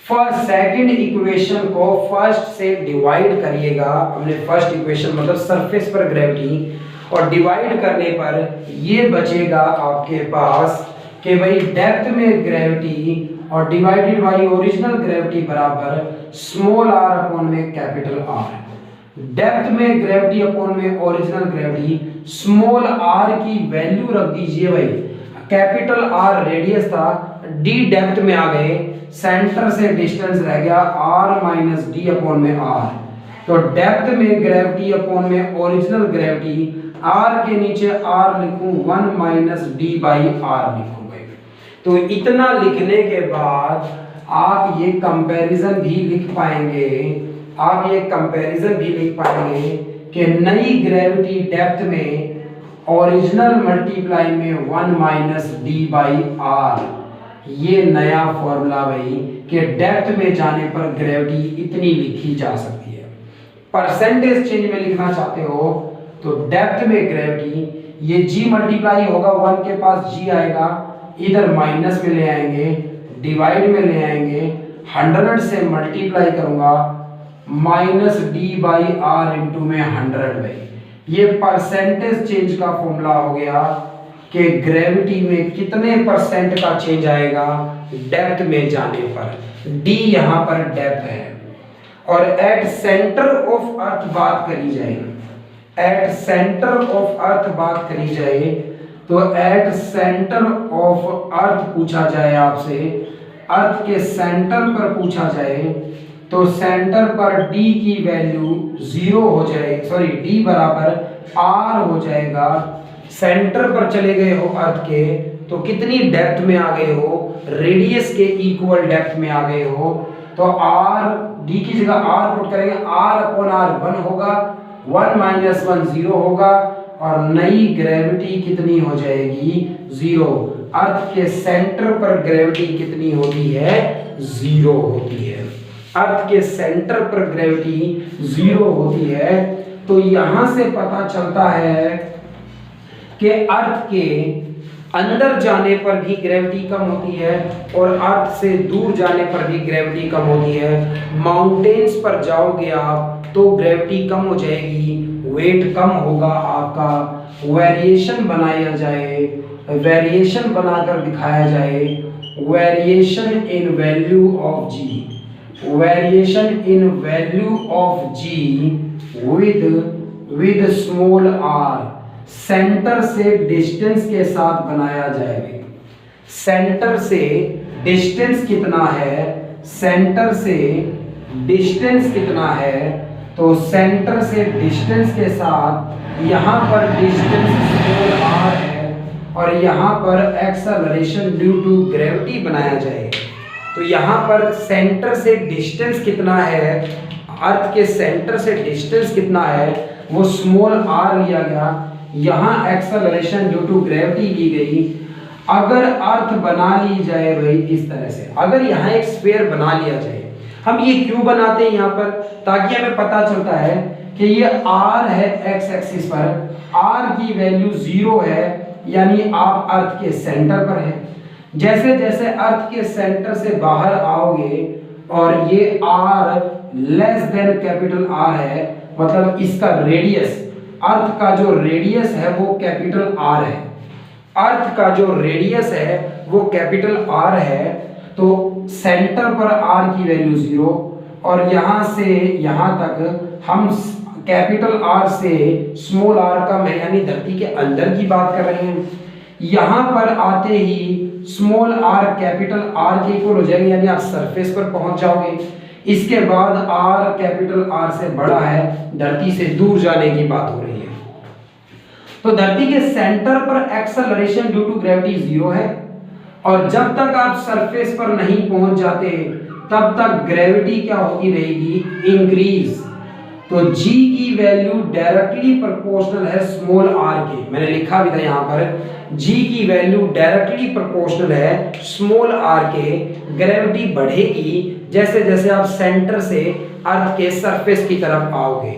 फर्स्ट सेकंड इक्वेशन को फर्स्ट से डिवाइड करिएगा, हमने फर्स्ट इक्वेशन मतलब सरफेस पर ग्रेविटी, और डिवाइड करने पर ये बचेगा आपके पास कि भाई डेप्थ में ग्रेविटी और डिवाइडेड बाय ओरिजिनल ग्रेविटी बराबर स्मॉल r अपॉन में कैपिटल R। डेप्थ में ग्रेविटी अपॉन में ओरिजिनल ग्रेविटी, स्मॉल r की वैल्यू रख दीजिए भाई, कैपिटल R रेडियस था, d डेप्थ में आ गए, सेंटर से डिस्टेंस रह गया r माइनस डी अपॉन में r। तो डेप्थ में ग्रेविटी अपॉन में ओरिजिनल ग्रेविटी, r के नीचे r लिखूं 1 माइनस डी बाई r लिखूंगा। तो इतना लिखने के बाद आप ये कंपैरिजन भी लिख पाएंगे, आप ये कंपैरिजन भी लिख पाएंगे कि नई ग्रेविटी डेप्थ में ओरिजिनल मल्टीप्लाई में 1 माइनस डी बाई आर, ये नया फॉर्मूला भाई कि डेप्थ में जाने पर ग्रेविटी इतनी लिखी जा सकती है। परसेंटेज चेंज में लिखना चाहते हो तो डेप्थ में ग्रेविटी ये g मल्टीप्लाई होगा, 1 के पास g आएगा, इधर माइनस में ले आएंगे, डिवाइड में ले आएंगे, 100 से मल्टीप्लाई करूंगा, minus d by R into में 100 भाई। ये परसेंटेज चेंज का फॉर्मूला हो गया कि ग्रेविटी में कितने परसेंट का चेंज आएगा डेप्थ में जाने पर। डी यहाँ पर डेप्थ है। और एट सेंटर ऑफ अर्थ बात करी जाए, एट सेंटर ऑफ अर्थ बात करी जाए तो एट सेंटर ऑफ अर्थ पूछा जाए आपसे, अर्थ के सेंटर पर पूछा जाए तो सेंटर पर d की वैल्यू 0 हो जाए, सॉरी d बराबर r हो जाएगा। सेंटर पर चले गए हो अर्थ के तो कितनी डेप्थ में आ गए हो, रेडियस के इक्वल डेप्थ में आ गए हो, तो r d की जगह r पुट करेंगे, r अपॉन r 1 होगा, 1 माइनस 1 0 होगा, और नई ग्रेविटी कितनी हो जाएगी 0। अर्थ के सेंटर पर ग्रेविटी कितनी होती है 0 होती है, अर्थ के सेंटर पर ग्रेविटी 0 होती है। तो यहां से पता चलता है कि अर्थ के अंदर जाने पर भी ग्रेविटी कम होती है और अर्थ से दूर जाने पर भी ग्रेविटी कम होती है। माउंटेन्स पर जाओगे आप तो ग्रेविटी कम हो जाएगी, वेट कम होगा आपका, वेरिएशन बनाया जाए, वेरिएशन बनाकर दिखाया जाए, variation in value of g, variation in value of g with small r, centre से डिस्टेंस के साथ बनाया जाए। सेंटर से डिस्टेंस कितना है, सेंटर से डिस्टेंस कितना है, तो सेंटर से डिस्टेंस के साथ यहाँ पर डिस्टेंस स्मॉल r है और यहाँ पर एक्सेलरेशन ड्यू टू ग्रेविटी बनाया जाए। तो यहाँ पर सेंटर से डिस्टेंस कितना है, अर्थ के सेंटर से डिस्टेंस कितना है वो स्मॉल r लिया गया, यहाँ एक्सेलरेशन ड्यू टू ग्रेविटी ली गई। अगर अर्थ बना ली जाए भाई इस तरह से, अगर यहाँ एक स्फीयर बना लिया जाए, हम ये क्यों बनाते हैं यहाँ पर, ताकि हमें पता चलता है कि ये r है x एक्सिस पर, r की वैल्यू 0 है, यानी आप अर्थ के सेंटर पर है। जैसे जैसे अर्थ के सेंटर से बाहर आओगे और ये r less than capital R है, मतलब इसका रेडियस, अर्थ का जो रेडियस है वो कैपिटल R है, अर्थ का जो रेडियस है वो कैपिटल R है, तो सेंटर पर R की वैल्यू 0 और यहाँ से यहाँ तक हम कैपिटल R से स्मॉल r कम है, यानी धरती के अंदर की बात कर रहे हैं। यहाँ पर आते ही स्मॉल r कैपिटल R के इक्वल हो जाएंगे, यानी आप सरफेस पर पहुंच जाओगे। इसके बाद r कैपिटल R से बड़ा है, धरती से दूर जाने की बात हो रही है। तो धरती के सेंटर पर एक्सेलरेशन ड्यू टू ग्रेविटी 0 है और जब तक आप सरफेस पर नहीं पहुंच जाते तब तक ग्रेविटी क्या होती रहेगी, इंक्रीज। तो g की वैल्यू डायरेक्टली प्रोपोर्शनल है स्मॉल r के, मैंने लिखा भी था यहाँ पर, g की वैल्यू डायरेक्टली प्रोपोर्शनल है स्मॉल r के। ग्रेविटी बढ़ेगी जैसे जैसे आप सेंटर से अर्थ के सरफेस की तरफ आओगे।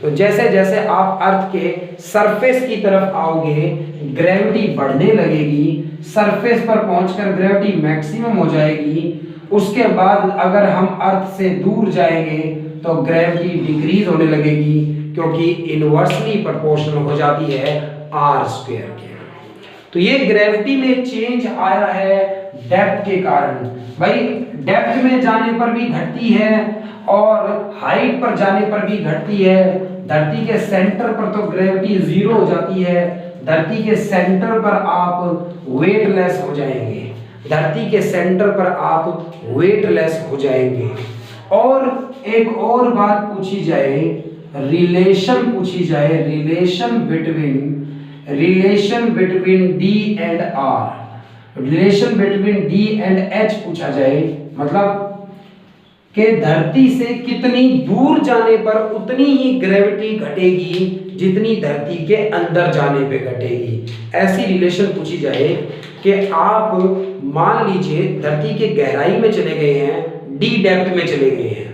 तो जैसे जैसे आप अर्थ के सरफेस की तरफ आओगे ग्रेविटी बढ़ने लगेगी, सरफेस पर पहुंचकर ग्रेविटी मैक्सिमम हो जाएगी। उसके बाद अगर हम अर्थ से दूर जाएंगे तो ग्रेविटी डिक्रीज होने लगेगी, क्योंकि इनवर्सली प्रोपोर्शनल हो जाती है r स्क्वायर के। तो ये ग्रेविटी में चेंज आया है डेप्थ के कारण। भाई डेप्थ में जाने पर भी घटती है और हाइट पर जाने पर भी घटती है। धरती के सेंटर पर तो ग्रेविटी 0 हो जाती है, धरती के सेंटर पर आप वेटलेस हो जाएंगे, धरती के सेंटर पर आप वेटलेस हो जाएंगे। और एक और बात पूछी जाए, रिलेशन पूछी जाए, relation between D and R, relation between D and H पूछा जाए, मतलब कि धरती से कितनी दूर जाने पर उतनी ही ग्रेविटी घटेगी जितनी धरती के अंदर जाने पे घटेगी। ऐसी रिलेशन पूछी जाए कि आप मान लीजिए धरती के गहराई में चले गए हैं, D डेप्थ में चले गए हैं,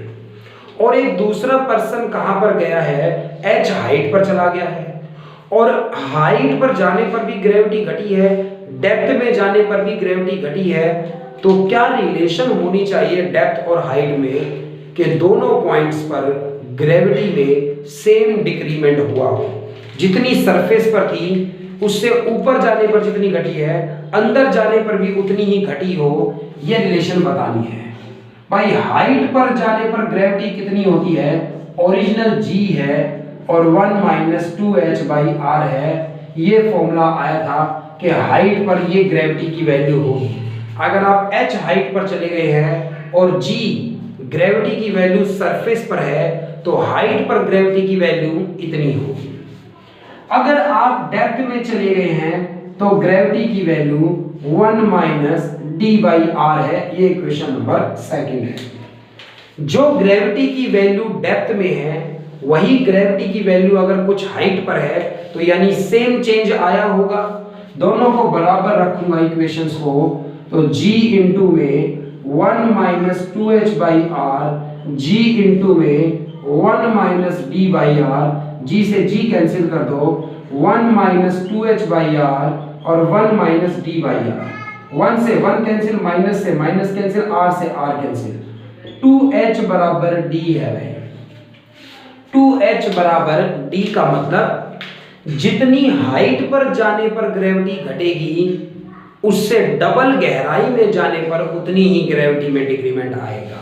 और एक दूसरा पर्सन कहां पर गया है, H हाइट पर चला गया है, और हाइट पर जाने पर भी ग्रेविटी घटी है, डेप्थ में जाने पर भी ग्रेविटी घटी है। तो क्या रिलेशन होनी चाहिए डेप्थ और हाइट में कि दोनों पॉइंट्स पर ग्रेविटी में सेम डिक्रीमेंट हुआ हो, जितनी सरफेस पर थी उससे ऊपर जाने पर जितनी घटी है अंदर जाने पर भी उतनी ही घटी हो, यह रिलेशन बतानी है। भाई हाइट पर जाने पर ग्रेविटी कितनी होती है, ओरिजिनल g है और 1 - 2h/r है। ये फॉर्मूला आया था कि हाइट पर ये ग्रेविटी की वैल्यू होगी। अगर आप h हाइट पर चले गए हैं और g ग्रेविटी की वैल्यू सरफेस पर है तो हाइट पर ग्रेविटी की वैल्यू इतनी होगी। अगर आप डेप्थ में चले गए हैं तो ग्रेविटी की वैल्यू 1 - d/r है। ये इक्वेशन नंबर 2 है। जो ग्रेविटी की वैल्यू डेप्थ में है वही ग्रेविटी की वैल्यू अगर कुछ हाइट पर है तो यानी सेम चेंज आया होगा। दोनों को बराबर रखूंगा इक्वेशंस को, तो g इंटू में 1 - 2h/r, g इंटू में 1 - d/r, g से g कैंसिल कर दो, 1 - 2h/r और 1 - d/r, 1 से 1 कैंसिल, माइनस से माइनस कैंसिल, r से r कैंसिल, 2h बराबर d है भाई। 2h बराबर d का मतलब जितनी हाइट पर जाने पर ग्रेविटी घटेगी उससे डबल गहराई में जाने पर उतनी ही ग्रेविटी में डिक्रीमेंट आएगा।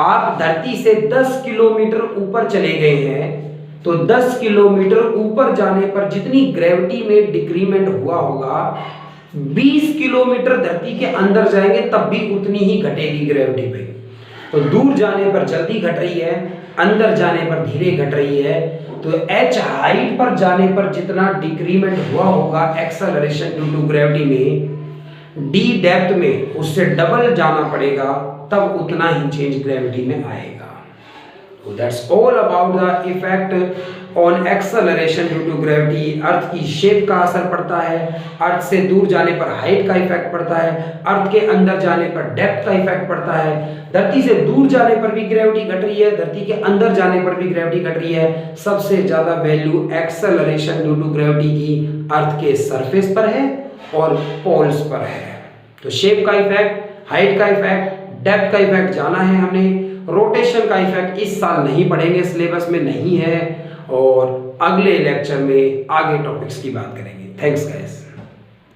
आप धरती से 10 किलोमीटर ऊपर चले गए हैं तो 10 किलोमीटर ऊपर जाने पर जितनी ग्रेविटी में डिक्रीमेंट हुआ होगा, 20 किलोमीटर धरती के अंदर जाएंगे तब भी उतनी ही घटेगी ग्रेविटी पे। तो दूर जाने पर जल्दी घट रही है, अंदर जाने पर धीरे घट रही है। तो h हाइट पर जाने पर जितना डिक्रीमेंट हुआ होगा एक्सेलरेशन ड्यू टू ग्रेविटी में, d डेप्थ में उससे डबल जाना पड़ेगा, तब उतना ही चेंज ग्रेविटी में आएगा। So that's all about the effect on acceleration due to gravity। अर्थ की शेप का असर पड़ता है, अर्थ से दूर जाने पर हाइट का इफेक्ट पड़ता है, अर्थ के अंदर जाने पर डेप्थ का इफेक्ट पड़ता है। धरती से दूर जाने पर भी ग्रेविटी घट रही है, धरती के अंदर जाने पर भी ग्रेविटी घट रही है। सबसे ज्यादा value acceleration due to gravity की अर्थ के सरफेस पर है और पोल्स पर है। तो शेप का इफेक्ट, हाइट का इफेक्ट, डेप्थ का इफेक्ट जाना है हमने। रोटेशन का इफेक्ट इस साल नहीं पढ़ेंगे, सिलेबस में नहीं है, और अगले लेक्चर में आगे टॉपिक्स की बात करेंगे। Thanks guys.